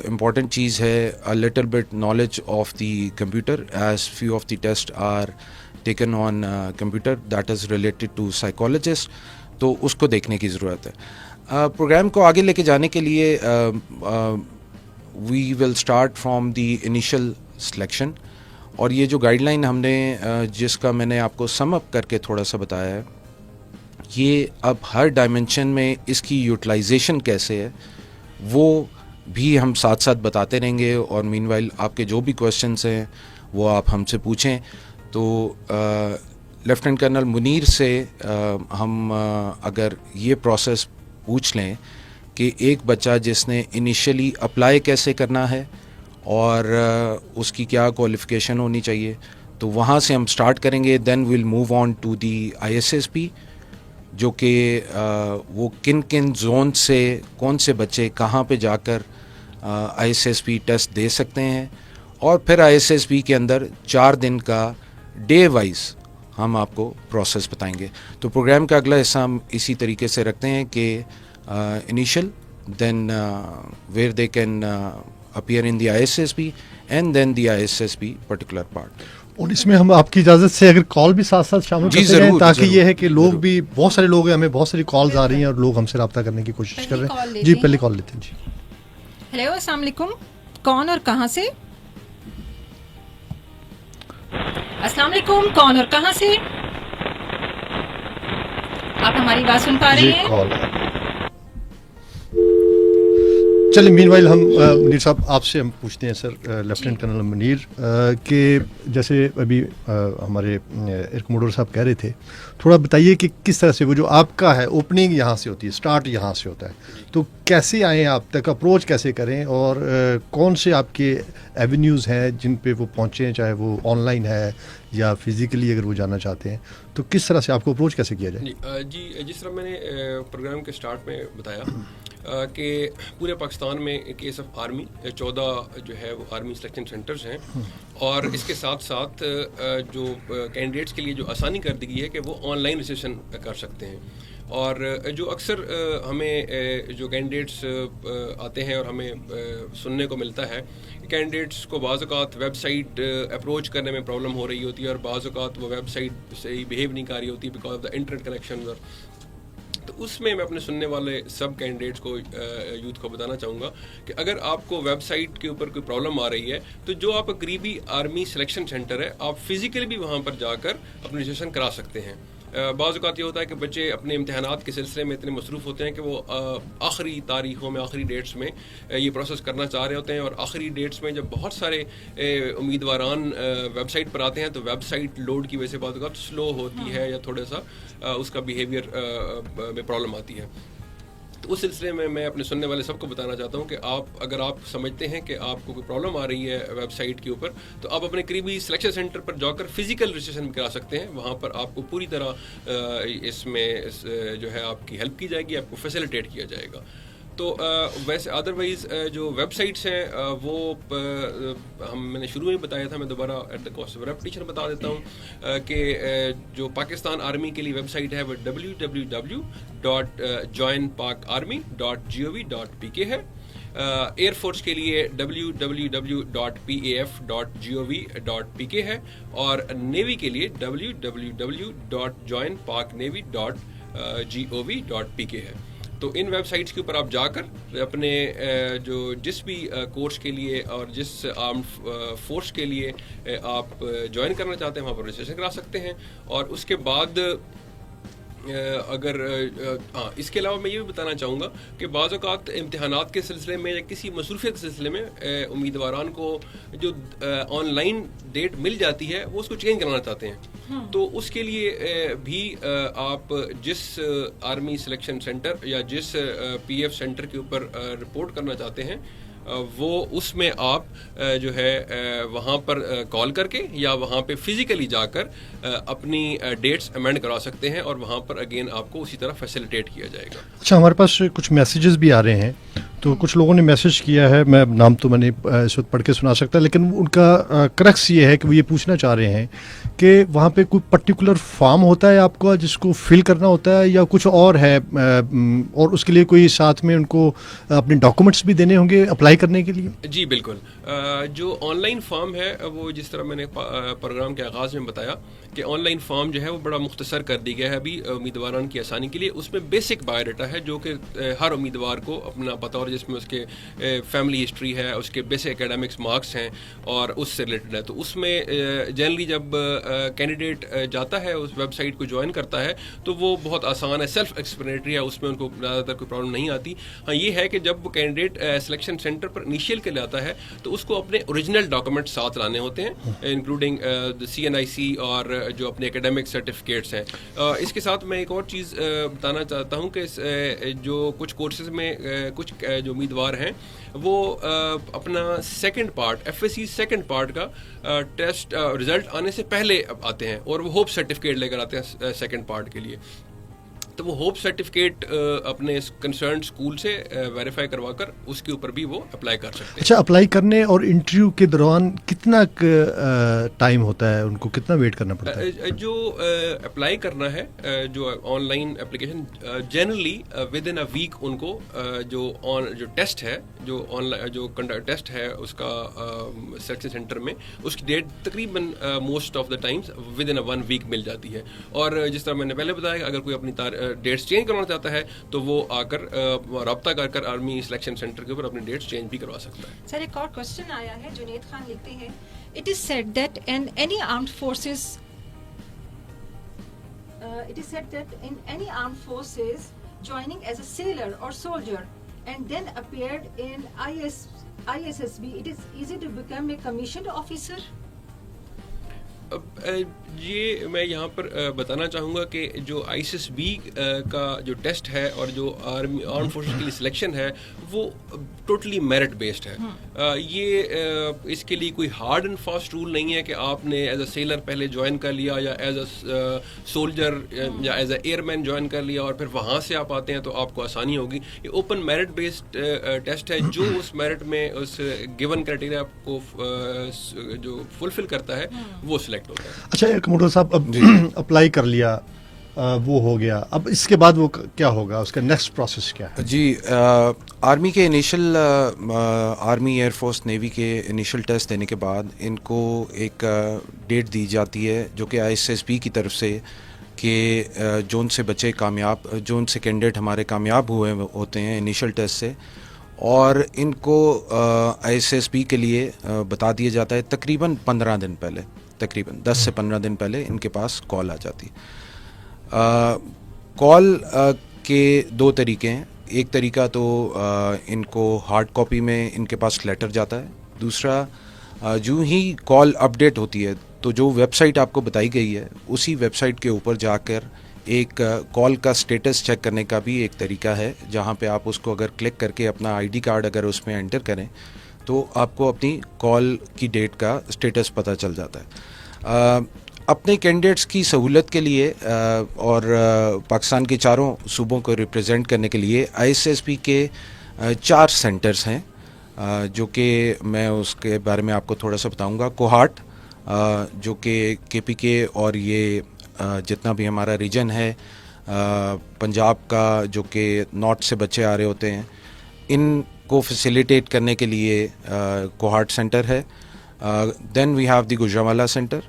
इम्पॉर्टेंट चीज़ है, a little bit knowledge of the computer as few of the test are taken on computer that is related to psychologist, तो उसको देखने की ज़रूरत है. प्रोग्राम को आगे लेके जाने के लिए we will start from the initial selection. और ये जो गाइडलाइन हमने जिसका मैंने आपको सम अप करके थोड़ा सा बताया है, ये अब हर डायमेंशन में इसकी यूटिलाइजेशन कैसे है वो भी हम साथ साथ बताते रहेंगे. और मीनवाइल आपके जो भी क्वेश्चंस हैं वो आप हमसे पूछें. तो लेफ्टिनेंट कर्नल मुनीर से हम अगर ये प्रोसेस पूछ लें कि एक बच्चा जिसने इनिशियली अप्लाई कैसे करना है और उसकी क्या क्वालिफ़िकेशन होनी चाहिए, तो वहाँ से हम स्टार्ट करेंगे. Then will move on to the ISSB, जो कि वो किन किन जोन से कौन से बच्चे कहाँ पे जाकर ISSB टेस्ट दे सकते हैं. और फिर ISSB के अंदर 4 दिन का डे वाइज हम आपको प्रोसेस बताएंगे. तो प्रोग्राम का अगला हिस्सा हम इसी तरीके से रखते हैं कि initial, then where they can appear in the ISSB and then the ISSB particular part. और इसमें हम आपकी इजाज़त से अगर कॉल भी साथ साथ शामिल करते हैं ताकि ये है कि लोग भी, बहुत सारे लोग हैं, हमें बहुत सारी कॉल्स आ रही हैं और लोग हमसे रब्ता करने की कोशिश कर रहे हैं. जी पहले कॉल लेते हैं. जी हेलो, अस्सलाम वालेकुम. कौन और कहाँ से? अस्सलाम वालेकुम. कौन और कहाँ से? आप हमारी बात सुन पा रहे हैं? चलिए मीनवाइल हम मुनीर साहब आपसे हम पूछते हैं सर, लेफ्टिनेंट कर्नल मुनीर, कि जैसे अभी हमारे इरकमोडोर साहब कह रहे थे, थोड़ा बताइए कि किस तरह से वो जो आपका है ओपनिंग यहाँ से होती है, स्टार्ट यहाँ से होता है, तो कैसे आए आप तक, अप्रोच कैसे करें, और कौन से आपके एवेन्यूज़ हैं जिन पे वो पहुँचे हैं, चाहे वो ऑनलाइन है या फिज़िकली अगर वो जाना चाहते हैं, तो किस तरह से आपको अप्रोच कैसे किया जाए? जी, जिस तरह मैंने प्रोग्राम के स्टार्ट में बताया कि पूरे पाकिस्तान में केस ऑफ आर्मी 14 जो है वो आर्मी सिलेक्शन सेंटर्स हैं, और इसके साथ साथ जो कैंडिडेट्स के लिए जो आसानी कर दी गई है कि वो ऑनलाइन रजिस्ट्रेशन कर सकते हैं। और जो अक्सर हमें जो कैंडिडेट्स आते हैं और हमें सुनने को मिलता है, कैंडिडेट्स को बाज़ औक़ात वेबसाइट अप्रोच करने में प्रॉब्लम हो रही होती है, और बाज़ औक़ात वो वेबसाइट सही बिहेव नहीं कर रही होती because of the internet connection. तो उसमें मैं अपने सुनने वाले सब कैंडिडेट्स को, यूथ को बताना चाहूँगा कि अगर आपको वेबसाइट के ऊपर कोई प्रॉब्लम आ रही है, तो जो आप करीबी आर्मी सिलेक्शन सेंटर है, आप फिज़िकली भी वहाँ पर जाकर अपनी रजिस्ट्रेशन करा सकते हैं। बाज़ औक़ात ये होता है कि बच्चे अपने इम्तहानात के सिलसिले में इतने मसरूफ़ होते हैं कि वो आखिरी तारीख़ों में, आखिरी डेट्स में ये प्रोसेस करना चाह रहे होते हैं, और आखिरी डेट्स में जब बहुत सारे उम्मीदवारान वेबसाइट पर आते हैं तो वेबसाइट लोड की वजह से बाज़ औक़ात स्लो होती है या थोड़ा सा उसका बिहेवियर में प्रॉब्लम आती है। तो उस सिलसिले में मैं अपने सुनने वाले सबको बताना चाहता हूँ कि अगर आप समझते हैं कि आपको कोई प्रॉब्लम आ रही है वेबसाइट के ऊपर, तो आप अपने करीबी सिलेक्शन सेंटर पर जाकर फिजिकल रजिस्ट्रेशन भी करा सकते हैं। वहाँ पर आपको पूरी तरह इसमें जो है आपकी हेल्प की जाएगी, आपको फैसिलिटेट किया जाएगा। तो वैसे अदरवाइज़ जो वेबसाइट्स हैं वो मैंने शुरू में बताया था, मैं दोबारा at the cost of repetition बता देता हूँ कि जो पाकिस्तान आर्मी के लिए वेबसाइट है वो www.joinpakarmy.gov.pk है। एयरफोर्स के लिए www.paf.gov.pk है, और नेवी के लिए www.joinparknavy.gov.pk है। तो इन वेबसाइट्स के ऊपर आप जाकर अपने जो जिस भी कोर्स के लिए और जिस आर्म्ड फोर्स के लिए आप ज्वाइन करना चाहते हैं वहाँ पर रजिस्ट्रेशन करा सकते हैं। और उसके बाद अगर इसके अलावा मैं ये भी बताना चाहूँगा कि बाज़ औक़ात इम्तिहानात के सिलसिले में या किसी मसरूफ़ियत के सिलसिले में उम्मीदवारान को जो ऑनलाइन डेट मिल जाती है वो उसको चेंज कराना चाहते हैं, तो उसके लिए भी आप जिस आर्मी सिलेक्शन सेंटर या जिस पीएफ सेंटर के ऊपर रिपोर्ट करना चाहते हैं वो उसमें आप जो है वहाँ पर कॉल करके या वहाँ पे फिज़िकली जाकर अपनी डेट्स अमेंड करा सकते हैं, और वहाँ पर अगेन आपको उसी तरह फैसिलिटेट किया जाएगा। अच्छा, हमारे पास कुछ मैसेजेस भी आ रहे हैं, तो कुछ लोगों ने मैसेज किया है, मैं नाम तो मैंने इस वक्त पढ़ के सुना सकता, लेकिन उनका क्रक्स ये है कि वो ये पूछना चाह रहे हैं कि वहाँ पे कोई पर्टिकुलर फॉर्म होता है आपको जिसको फिल करना होता है या कुछ और है, और उसके लिए कोई साथ में उनको अपने डॉक्यूमेंट्स भी देने होंगे अप्लाई करने के लिए? जी बिल्कुल, जो ऑनलाइन फॉर्म है वो जिस तरह मैंने प्रोग्राम के आगाज़ में बताया कि ऑनलाइन फॉर्म जो है वो बड़ा मुख्तसर कर दी गया है अभी उम्मीदवारों की आसानी के लिए। उसमें बेसिक बायोडाटा है जो कि हर उम्मीदवार को अपना पता, और जिसमें उसके फैमिली हिस्ट्री है, उसके बेसिक एकेडमिक्स मार्क्स हैं और उससे रिलेटेड है। तो उसमें जनरली जब कैंडिडेट जाता है उस वेबसाइट को ज्वाइन करता है तो वो बहुत आसान है, सेल्फ एक्सप्लेनेटरी है, उसमें उनको ज़्यादातर कोई प्रॉब्लम नहीं आती। हाँ, ये है कि जब वो कैंडिडेट सिलेक्शन सेंटर पर इनिशियल के लिए आता है तो उसको अपने ओरिजिनल डॉक्यूमेंट साथ लाने होते हैं, इंक्लूडिंग CNIC और जो अपने एकेडमिक सर्टिफिकेट्स हैं। इसके साथ मैं एक और चीज़ बताना चाहता हूँ कि जो कुछ कोर्सेज में कुछ जो उम्मीदवार हैं वो अपना second part FSC second part का टेस्ट रिज़ल्ट आने से पहले आते हैं और वो होप सर्टिफिकेट लेकर आते हैं सेकंड पार्ट के लिए। तो वो होप सर्टिफिकेट अपने कंसर्न स्कूल से वेरीफाई करवाकर उसके ऊपर भी वो अप्लाई कर सकते हैं। अच्छा, अप्लाई करने और इंटरव्यू के दौरान कितना टाइम होता है, उनको कितना वेट करना पड़ता है? जो अप्लाई करना है, जो online application generally with in a week उनको जो टेस्ट है, जो ऑनलाइन जो टेस्ट है उसका सिलेक्शन सेंटर में उसकी डेट तकरीबन most of the times with in a 1 week मिल जाती है। और जिस तरह मैंने पहले बताया, अगर कोई अपनी डेट्स चेंज करवाना चाहता है तो वो आकर रब्ता कर आर्मी सिलेक्शन सेंटर के ऊपर अपनी डेट्स चेंज भी करवा सकता है। सर, एक और क्वेश्चन आया है, जुनेद खान लिखते हैं, it is said that in any armed forces joining as a sailor or soldier and then appeared in ISSB. It is easy to become a commissioned officer? یہ میں یہاں پر بتانا چاہوں گا کہ جو ISSB کا جو ٹیسٹ ہے اور جو آرم فورسز کے لیے سلیکشن ہے وہ ٹوٹلی میرٹ بیسڈ ہے. یہ اس کے لیے کوئی ہارڈ اینڈ فاسٹ رول نہیں ہے کہ آپ نے ایز اے سیلر پہلے جوائن کر لیا یا ایز اے سولجر یا as a airman join کر لیا اور پھر وہاں سے آپ آتے ہیں تو آپ کو آسانی ہوگی. یہ اوپن میرٹ بیسڈ ٹیسٹ ہے. جو اس میرٹ میں اس گیون کرائٹیریا کو جو فلفل کرتا ہے وہ سلیکٹ ہوتا ہے. اچھا کموڈر صاحب اب اپلائی کر لیا وہ ہو گیا, اب اس کے بعد وہ کیا ہوگا, اس کا نیکسٹ پروسیس کیا ہے؟ جی آرمی کے initial army air force navy کے انیشل ٹیسٹ دینے کے بعد ان کو ایک ڈیٹ دی جاتی ہے جو کہ ISSB کی طرف سے کہ جو ان سے بچے کامیاب, جو ان سے کینڈیڈیٹ ہمارے کامیاب ہوئے ہوتے ہیں انیشل ٹیسٹ سے, اور ان کو ISSB کے لیے بتا دیا جاتا ہے تقریباً 15 دن پہلے, تقریباً 10 سے 15 دن پہلے ان کے پاس کال آ جاتی. کال کے دو طریقے ہیں. ایک طریقہ تو ان کو ہارڈ کاپی میں ان کے پاس لیٹر جاتا ہے. دوسرا جو ہی کال اپڈیٹ ہوتی ہے تو جو ویب سائٹ آپ کو بتائی گئی ہے اسی ویب سائٹ کے اوپر جا کر ایک کال کا سٹیٹس چیک کرنے کا بھی ایک طریقہ ہے, جہاں پہ آپ اس کو اگر کلک کر کے اپنا ID کارڈ اگر اس میں انٹر کریں تو آپ کو اپنی کال کی ڈیٹ کا سٹیٹس پتہ چل جاتا ہے. اپنے کینڈیڈیٹس کی سہولت کے لیے اور پاکستان کے چاروں صوبوں کو ریپرزینٹ کرنے کے لیے ISSB کے 4 سینٹرز ہیں, جو کہ میں اس کے بارے میں آپ کو تھوڑا سا بتاؤں گا. کوہاٹ جو کہ KPK اور یہ جتنا بھی ہمارا ریجن ہے پنجاب کا جو کہ نارتھ سے بچے آ رہے ہوتے ہیں ان کو فیسیلیٹیٹ کرنے کے لیے کوہاٹ سینٹر ہے. Then we have the Gujranwala centre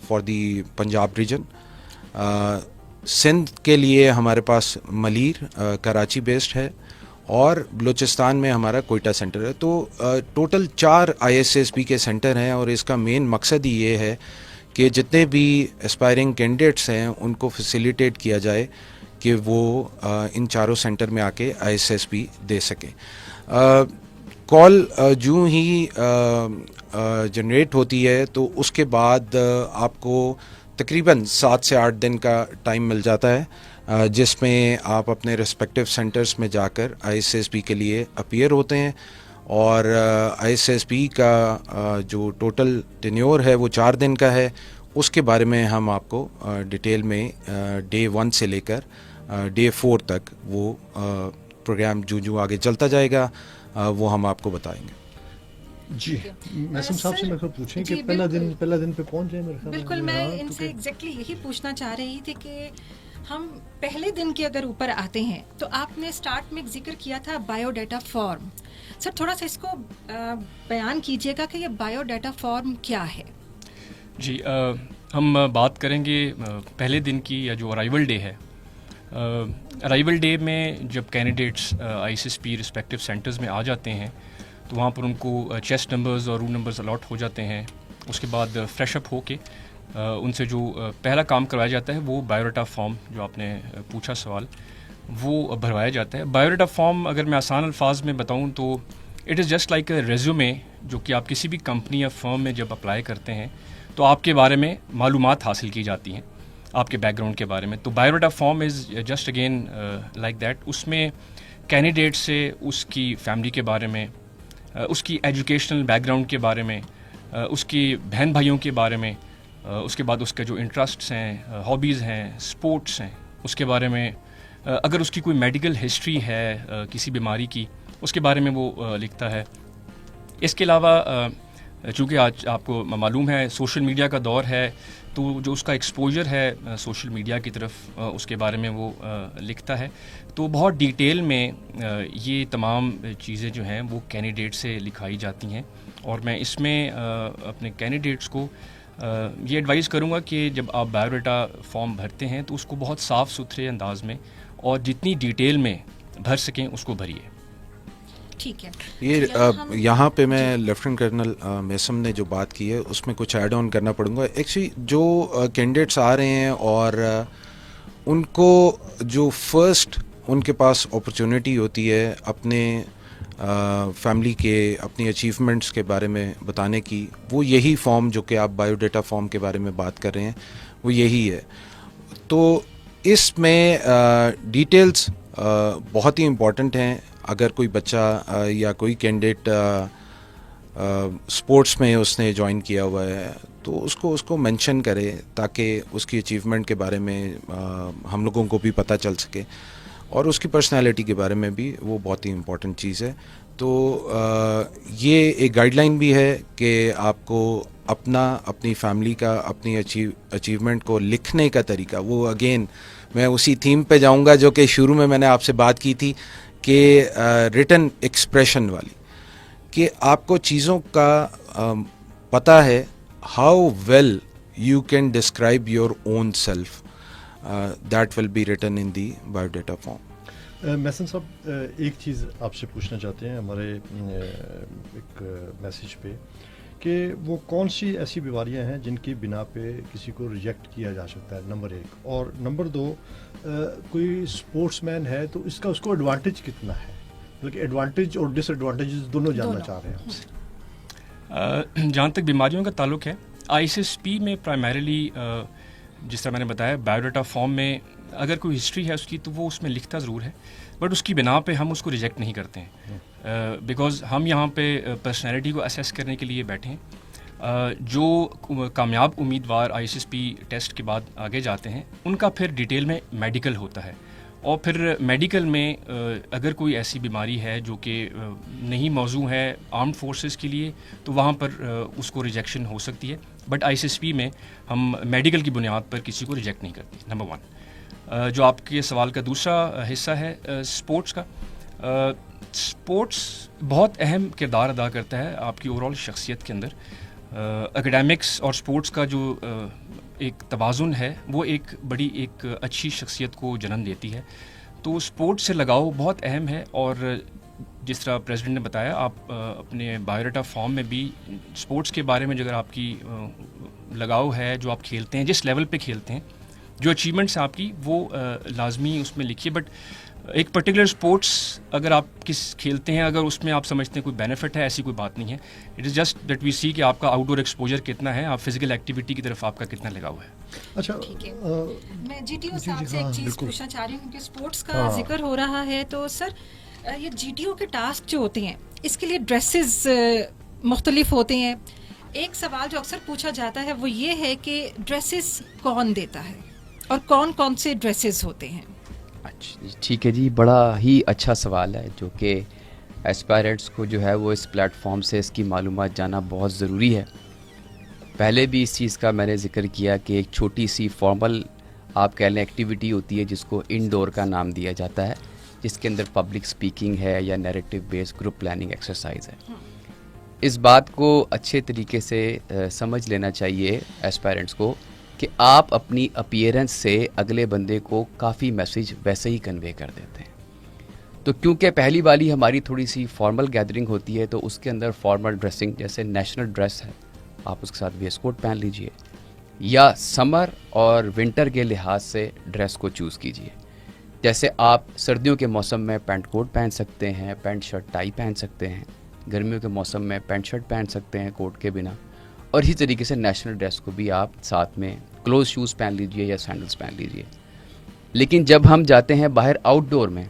for the Punjab region. Sindh کے لیے ہمارے پاس ملیر کراچی بیسڈ ہے, اور بلوچستان میں ہمارا کوئٹہ سینٹر ہے. تو ٹوٹل 4 ISSB کے سینٹر ہیں, اور اس کا مین مقصد ہی یہ ہے کہ جتنے بھی اسپائرنگ کینڈیڈیٹس ہیں ان کو فیسیلیٹیٹ کیا جائے کہ وہ ان چاروں سینٹر میں آ کے ISSB دے سکیں. کال جو ہی جنریٹ ہوتی ہے تو اس کے بعد آپ کو تقریباً 7 سے 8 دن کا ٹائم مل جاتا ہے, جس میں آپ اپنے ریسپیکٹیو سینٹرز میں جا کر ISSB کے لیے اپیئر ہوتے ہیں. اور ISSB کا جو ٹوٹل ٹینیور ہے وہ 4 دن کا ہے. اس کے بارے میں ہم آپ کو ڈیٹیل میں ڈے 1 سے لے کر ڈے 4 تک وہ پروگرام جو آگے چلتا جائے گا وہ ہم آپ کو بتائیں گے. جی محسن صاحب سے میں پوچھیں کہ پہلا دن پہ پہنچ جائیں میرے خیال میں. بالکل, میں ان سے ایگزیکٹلی یہی پوچھنا چاہ رہی تھی کہ ہم پہلے دن کے اگر اوپر آتے ہیں تو آپ نے اسٹارٹ میں ذکر کیا تھا بایو ڈیٹا فارم. سر تھوڑا سا اس کو بیان کیجیے گا کہ یہ بایو ڈیٹا فارم کیا ہے. جی ہم بات کریں گے پہلے دن کی, یا جو ارائیول ڈے ہے. ارائیول ڈے میں جب کینڈیڈیٹس ISSB رسپیکٹیو سینٹرز میں آ جاتے ہیں تو وہاں پر ان کو چیسٹ نمبرز اور روم نمبرز الاٹ ہو جاتے ہیں. اس کے بعد فریش اپ ہو کے ان سے جو پہلا کام کروایا جاتا ہے وہ بایو ڈیٹا فارم, جو آپ نے پوچھا سوال, وہ بھروایا جاتا ہے. بایو ڈیٹا فارم اگر میں آسان الفاظ میں بتاؤں تو it is just like a resume, جو کہ آپ کسی بھی کمپنی یا فرم میں جب اپلائی کرتے ہیں تو آپ کے بارے میں معلومات حاصل کی جاتی ہیں, آپ کے بیک گراؤنڈ کے بارے میں. تو bio data form is just again like that. اس میں کینڈیڈیٹ سے اس کی فیملی کے بارے میں, اس کی ایجوکیشنل بیک گراؤنڈ کے بارے میں, اس کی بہن بھائیوں کے بارے میں, اس کے بعد اس کے جو انٹرسٹس ہیں, ہابیز ہیں, اسپورٹس ہیں, اس کے بارے میں, اگر اس کی کوئی میڈیکل ہسٹری ہے کسی بیماری کی اس کے بارے میں وہ لکھتا ہے. اس کے علاوہ چونکہ آج آپ کو معلوم ہے سوشل میڈیا کا دور ہے, تو جو اس کا ایکسپوجر ہے سوشل میڈیا کی طرف اس کے بارے میں وہ لکھتا ہے. تو بہت ڈیٹیل میں یہ تمام چیزیں جو ہیں وہ کینڈیڈیٹ سے لکھائی جاتی ہیں. اور میں اس میں اپنے کینڈیڈیٹس کو یہ ایڈوائز کروں گا کہ جب آپ بایو ڈیٹا فارم بھرتے ہیں تو اس کو بہت صاف ستھرے انداز میں اور جتنی ڈیٹیل میں بھر سکیں اس کو بھریے. ٹھیک ہے. یہ یہاں پہ میں لیفٹیننٹ کرنل میسم نے جو بات کی ہے اس میں کچھ ایڈ آن کرنا پڑوں گا. ایکچولی جو کینڈیڈیٹس آ رہے ہیں اور ان کو جو فرسٹ ان کے پاس اپرچونٹی ہوتی ہے اپنے فیملی کے اپنی اچیومنٹس کے بارے میں بتانے کی، وہ یہی فارم جو کہ آپ بایو ڈیٹا فارم کے بارے میں بات کر رہے ہیں وہ یہی ہے. تو اس میں ڈیٹیلز بہت ہی امپورٹنٹ ہیں. اگر کوئی بچہ یا کوئی کینڈیڈیٹ اسپورٹس میں اس نے جوائن کیا ہوا ہے تو اس کو مینشن کرے تاکہ اس کی اچیومنٹ کے بارے میں ہم لوگوں کو بھی پتہ چل سکے، اور اس کی پرسنالٹی کے بارے میں بھی وہ بہت ہی امپورٹنٹ چیز ہے. تو یہ ایک گائیڈ لائن بھی ہے کہ آپ کو اپنی فیملی کا اپنی اچیومنٹ کو لکھنے کا طریقہ، وہ اگین میں اسی تھیم پہ جاؤں گا جو کہ شروع میں نے آپ سے بات کی تھی کہ ریٹن ایکسپریشن والی، کہ آپ کو چیزوں کا پتہ ہے how well you can describe your own self, that will be written in the bio data form. Mohsin صاحب، ایک چیز آپ سے پوچھنا چاہتے ہیں ہمارے ایک میسیج پہ کہ وہ کون سی ایسی بیماریاں ہیں جن کی بنا پہ کسی کو ریجیکٹ کیا جا سکتا ہے، نمبر 1. اور نمبر 2، کوئی اسپورٹس مین ہے تو اس کو ایڈوانٹیج کتنا ہے، بلکہ ایڈوانٹیج اور ڈس ایڈوانٹیجز دونوں جاننا چاہ رہے ہیں آپ سے. جہاں تک بیماریوں کا تعلق ہے، ISSP میں پرائمریلی جس طرح میں نے بتایا بایو ڈیٹا فارم میں اگر کوئی ہسٹری ہے اس کی تو وہ اس میں لکھتا ضرور ہے، بٹ اس کی بنا پہ ہم اس کو ریجیکٹ نہیں کرتے ہیں، بیکاز ہم یہاں پہ پرسنالٹی کو اسیس کرنے کے لیے بیٹھے ہیں. جو کامیاب امیدوار ISSP ٹیسٹ کے بعد آگے جاتے ہیں ان کا پھر ڈیٹیل میں میڈیکل ہوتا ہے، اور پھر میڈیکل میں اگر کوئی ایسی بیماری ہے جو کہ نہیں موزوں ہے آرمڈ فورسز کے لیے تو وہاں پر اس کو ریجیکشن ہو سکتی ہے، بٹ ISSP میں ہم میڈیکل کی بنیاد پر کسی کو ریجیکٹ نہیں کرتے. نمبر 1. جو آپ کے سوال کا دوسرا حصہ ہے اسپورٹس کا، اسپورٹس بہت اہم کردار ادا کرتا ہے آپ کی اوور آل شخصیت کے اندر. اکیڈیمکس اور اسپورٹس کا جو ایک توازن ہے وہ ایک بڑی ایک اچھی شخصیت کو جنم دیتی ہے. تو اسپورٹس سے لگاؤ بہت اہم ہے، اور جس طرح پریزیڈنٹ نے بتایا آپ اپنے بایو ڈیٹا فارم میں بھی اسپورٹس کے بارے میں جو اگر آپ کی لگاؤ ہے، جو آپ کھیلتے ہیں جس لیول پہ کھیلتے ہیں، جو اچیومنٹس آپ کی وہ لازمی اس میں لکھیے. بٹ ایک پرٹیکولر اسپورٹس اگر آپ کھیلتے ہیں، اگر اس میں آپ سمجھتے ہیں کوئی بینیفٹ ہے، ایسی کوئی بات نہیں ہے. It is just that we see کہ آپ کا آؤٹ ڈور ایکسپوجر کتنا ہے، آپ فزیکل ایکٹیویٹی کی طرف آپ کا کتنا لگاؤ ہے. اچھا، میں GTO صاحب سے ایک چیز پوچھنا چاہ رہی ہوں کیونکہ اسپورٹس کا ذکر ہو رہا ہے. تو سر یہ GTO کے ٹاسک جو ہوتے ہیں اس کے لیے ڈریسز مختلف ہوتے ہیں. ایک سوال جو اکثر پوچھا جاتا ہے وہ یہ ہے کہ ڈریسز کون دیتا ہے اور کون کون سے ڈریسز ہوتے ہیں؟ اچھا ٹھیک ہے جی، بڑا ہی اچھا سوال ہے جو کہ ایسپائرنٹس کو جو ہے وہ اس پلیٹ فارم سے اس کی معلومات جاننا بہت ضروری ہے. پہلے بھی اس چیز کا میں نے ذکر کیا کہ ایک چھوٹی سی فارمل آپ کہہ لیں ایکٹیویٹی ہوتی ہے جس کو انڈور کا نام دیا جاتا ہے، جس کے اندر پبلک سپیکنگ ہے یا نیریٹو بیس گروپ پلاننگ ایکسرسائز ہے. اس بات کو اچھے طریقے سے سمجھ لینا چاہیے ایسپائرنٹس کو کہ آپ اپنی اپیئرنس سے اگلے بندے کو کافی میسیج ویسے ہی کنوے کر دیتے ہیں. تو کیونکہ پہلی والی ہماری تھوڑی سی فارمل گیدرنگ ہوتی ہے تو اس کے اندر فارمل ڈریسنگ جیسے نیشنل ڈریس ہے آپ اس کے ساتھ ویسٹ کوٹ پہن لیجئے، یا سمر اور ونٹر کے لحاظ سے ڈریس کو چوز کیجئے. جیسے آپ سردیوں کے موسم میں پینٹ کوٹ پہن سکتے ہیں، پینٹ شرٹ ٹائی پہن سکتے ہیں، گرمیوں کے موسم میں پینٹ شرٹ پہن سکتے ہیں کوٹ کے بنا، اور اسی طریقے سے نیشنل ڈریس کو بھی آپ ساتھ میں کلوز شوز پہن لیجئے یا سینڈلز پہن لیجئے. لیکن جب ہم جاتے ہیں باہر آؤٹ ڈور میں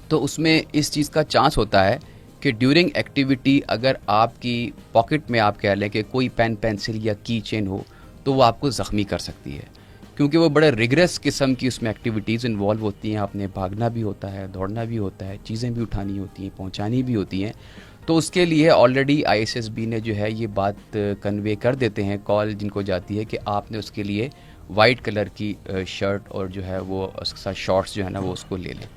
تو اس میں اس چیز کا چانس ہوتا ہے کہ ڈیورنگ ایکٹیویٹی اگر آپ کی پاکٹ میں آپ کہہ لیں کہ کوئی پین پینسل یا کی چین ہو تو وہ آپ کو زخمی کر سکتی ہے، کیونکہ وہ بڑے ریگریس قسم کی اس میں ایکٹیویٹیز انوالو ہوتی ہیں. آپ نے بھاگنا بھی ہوتا ہے، دوڑنا بھی ہوتا ہے، چیزیں بھی اٹھانی ہوتی ہیں، پہنچانی بھی ہوتی ہیں. تو اس کے لیے آلریڈی ISSB نے جو ہے یہ بات کنوے کر دیتے ہیں، کال جن کو جاتی ہے کہ آپ نے اس کے لیے وائٹ کلر کی شرٹ اور جو ہے وہ اس کے ساتھ شارٹس جو ہے نا وہ اس کو لے لیں.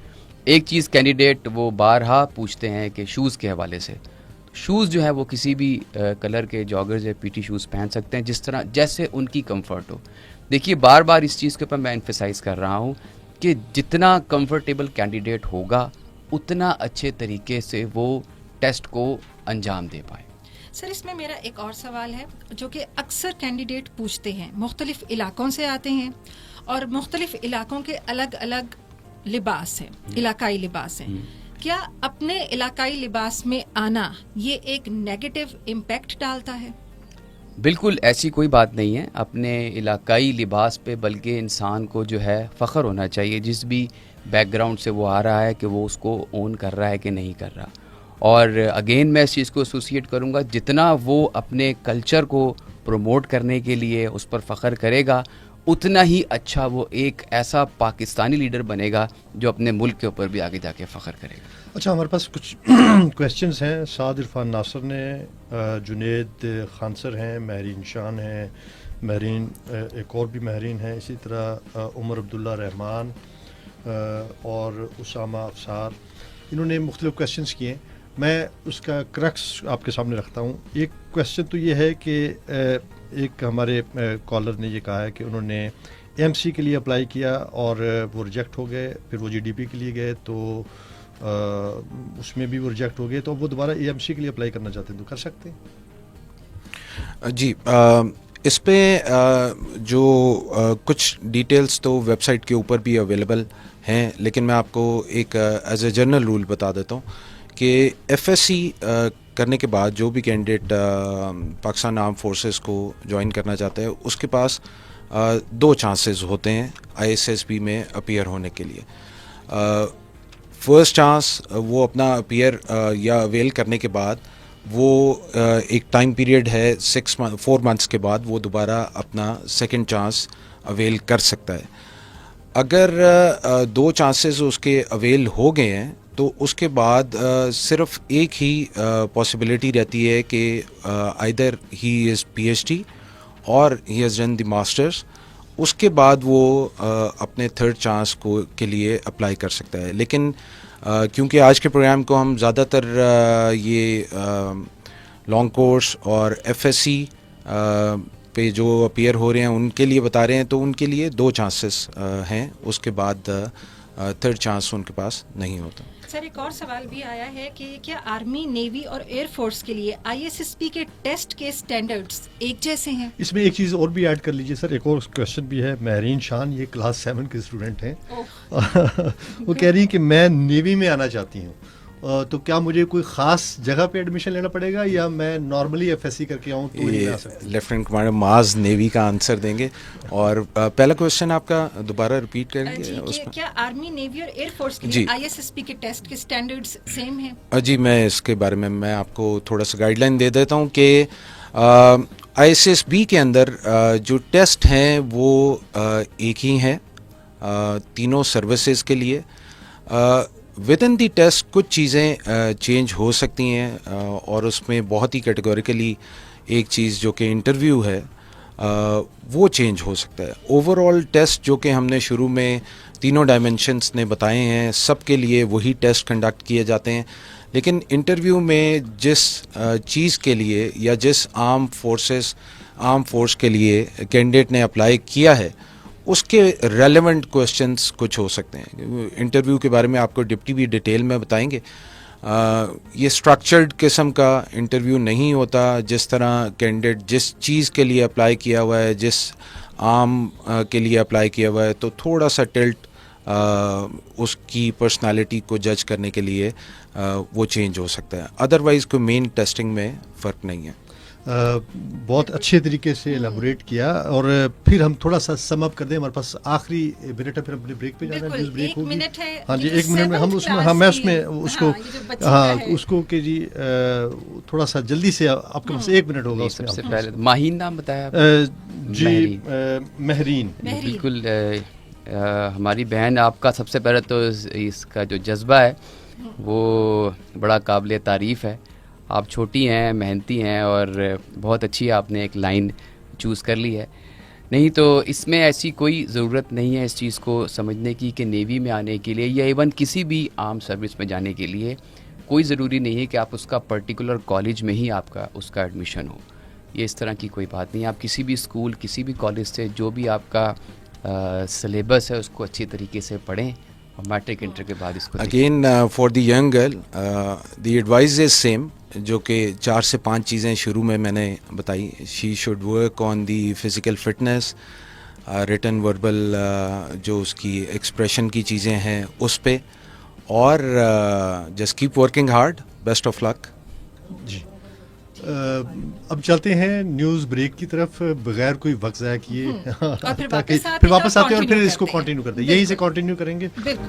ایک چیز کینڈیڈیٹ وہ بارہا پوچھتے ہیں کہ شوز کے حوالے سے، شوز جو ہے وہ کسی بھی کلر کے جاگرز یا PT شوز پہن سکتے ہیں جس طرح جیسے ان کی کمفرٹ ہو. دیکھیے بار بار اس چیز کے اوپر میں ایمفیسائز کر رہا ہوں کہ جتنا کمفرٹیبل کینڈیڈیٹ ہوگا اتنا اچھے طریقے سے وہ ٹیسٹ کو انجام دے پائے. سر اس میں میرا ایک اور سوال ہے جو کہ اکثر کینڈیڈیٹ پوچھتے ہیں، مختلف علاقوں سے آتے ہیں اور مختلف علاقوں کے الگ الگ लिबास है, इलाकाई लिबास है, क्या अपने इलाकाई लिबास में आना ये एक नेगेटिव इम्पैक्ट डालता है? बिल्कुल ऐसी कोई बात नहीं है अपने इलाकाई लिबास पे, बल्कि इंसान को जो है फ़ख्र होना चाहिए जिस भी बैकग्राउंड से वो आ रहा है कि वो उसको ओन कर रहा है कि नहीं कर रहा. और अगेन मैं इस चीज़ को एसोसिएट करूँगा, जितना वो अपने कल्चर को प्रमोट करने के लिए उस पर फ़ख्र करेगा उतना ही अच्छा वो एक ऐसा पाकिस्तानी लीडर बनेगा जो अपने मुल्क के ऊपर भी आगे जाके फ़ख्र करेगा. अच्छा, हमारे पास कुछ क्वेश्चंस हैं. साद इरफान नासर ने, जुनेद खान सर हैं, महरीन शान हैं, महरीन एक और भी महरीन हैं, इसी तरह उमर अब्दुल्ला रहमान और उसामा अफसार, इन्होंने मुख्तलिफ क्वेश्चंस किए. मैं उसका क्रक्स आपके सामने रखता हूँ. एक क्वेश्चन तो ये है कि एक हमारे कॉलर ने ये कहा है कि उन्होंने एमसी के लिए अप्लाई किया और वो रिजेक्ट हो गए, फिर वो जीडीपी के लिए गए तो उसमें भी वो रिजेक्ट हो गए, तो वो दोबारा एएमसी के लिए अप्लाई करना चाहते हैं तो कर सकते हैं? जी, इस पे जो कुछ डिटेल्स तो वेबसाइट के ऊपर भी अवेलेबल हैं, लेकिन मैं आपको एक एज ए जनरल रूल बता देता हूँ कि एफएससी करने के बाद जो भी कैंडिडेट पाकिस्तान आर्म फोर्सेस को ज्वाइन करना चाहता है उसके पास दो चांसेस होते हैं आईएसएसबी में अपीयर होने के लिए. फर्स्ट चांस वो अपना अपीयर या अवेल करने के बाद वो एक टाइम पीरियड है 4 मंथ्स के बाद वो दोबारा अपना सेकंड चांस अवेल कर सकता है. अगर दो चांसेस उसके अवेल हो गए हैं तो उसके बाद सिर्फ एक ही पॉसिबिलिटी रहती है कि आइदर ही इज़ पीएचडी और he has done the masters. उसके बाद वो अपने थर्ड चांस को के लिए अप्लाई कर सकता है. लेकिन क्योंकि आज के प्रोग्राम को हम ज़्यादातर ये लॉन्ग कोर्स और एफएससी पे जो अपीयर हो रहे हैं उनके लिए बता रहे हैं, तो उनके लिए दो चांसेस हैं, उसके बाद थर्ड चांस उनके पास नहीं होता. सर, एक और सवाल भी आया है कि क्या आर्मी, नेवी और एयरफोर्स के लिए आईएसएसपी के टेस्ट के स्टैंडर्ड्स एक जैसे हैं? इसमें एक चीज़ और भी ऐड कर लीजिए सर. एक और क्वेश्चन भी है. महरीन शान, ये क्लास 7 के स्टूडेंट हैं. वो कह रही हैं कि मैं नेवी में आना चाहती हूँ, तो क्या मुझे कोई ख़ास जगह पे एडमिशन लेना पड़ेगा या मैं नॉर्मली एफएससी करके आऊँ तो ही आ सकता हूँ? लेफ्टिनेंट कमांडर माज नेवी का आंसर देंगे. और पहला क्वेश्चन आपका दोबारा रिपीट करेंगे उसमें? क्या आर्मी, नेवी और एयरफोर्स के लिए आईएसएसपी के टेस्ट के स्टैंडर्ड्स सेम हैं? जी, मैं इसके बारे में मैं आपको थोड़ा सा गाइडलाइन दे देता हूँ कि आईएसएसबी के अंदर जो टेस्ट हैं वो एक ही हैं तीनों सर्विसेज के लिए. विद इन दी टेस्ट कुछ चीज़ें चेंज हो सकती हैं और उसमें बहुत ही कैटेगोरिकली एक चीज़ जो कि इंटरव्यू है वो चेंज हो सकता है. ओवरऑल टेस्ट जो कि हमने शुरू में तीनों डायमेंशंस ने बताए हैं, सब के लिए वही टेस्ट कंडक्ट किए जाते हैं. लेकिन इंटरव्यू में जिस चीज़ के लिए या जिस आर्म फोर्स के लिए कैंडिडेट ने अप्लाई किया है उसके रेलेवेंट क्वेश्चंस कुछ हो सकते हैं. इंटरव्यू के बारे में आपको डिप्टी भी डिटेल में बताएंगे. ये स्ट्रक्चर्ड किस्म का इंटरव्यू नहीं होता. जिस तरह कैंडिडेट जिस चीज़ के लिए अप्लाई किया हुआ है, जिस आर्म के लिए अप्लाई किया हुआ है, तो थोड़ा सा टिल्ट उसकी पर्सनालिटी को जज करने के लिए वो चेंज हो सकता है. अदरवाइज़ कोई मेन टेस्टिंग में फ़र्क नहीं है. बहुत अच्छे तरीके से एलाबोरेट किया. और फिर हम थोड़ा सा सम अप कर दें, हमारे पास आखिरी मिनट है, फिर अपने ब्रेक पे जाना है. ब्रेक होगी. हाँ जी, 1 मिनट में हम उसमें, हाँ मैं उसमें उसको, हाँ उसको कि जी थोड़ा सा जल्दी से आपके पास 1 मिनट होगा. सबसे पहले माहीन नाम बताया जी, महरीन. बिल्कुल हमारी बहन, आपका सबसे पहले तो इसका जो जज्बा है वो बड़ा काबिल तारीफ़ है. आप छोटी हैं, मेहनती हैं और बहुत अच्छी आपने एक लाइन चूज़ कर ली है. नहीं तो इसमें ऐसी कोई ज़रूरत नहीं है इस चीज़ को समझने की कि नेवी में आने के लिए या इवन किसी भी आर्म सर्विस में जाने के लिए कोई ज़रूरी नहीं है कि आप उसका पर्टिकुलर कॉलेज में ही आपका उसका एडमिशन हो. ये इस तरह की कोई बात नहीं है. आप किसी भी स्कूल, किसी भी कॉलेज से जो भी आपका सिलेबस है उसको अच्छी तरीके से पढ़ें और मैट्रिक इंटर के बाद इसको again for the young girl the advice is same, जो कि 4 से 5 चीज़ें शुरू में मैंने बताई. She should work on the physical fitness, written verbal जो उसकी एक्सप्रेशन की चीज़ें हैं उस पे, और just keep working hard, best of luck. जी अब चलते हैं न्यूज़ ब्रेक की तरफ बगैर कोई वक्त ज़ाया किए, और फिर ताकि वापस आते फिर हैं वापस और आते हैं और फिर continue इसको करते हैं। कंटिन्यू करते हैं, यहीं से कंटिन्यू करेंगे. बिल्कुल.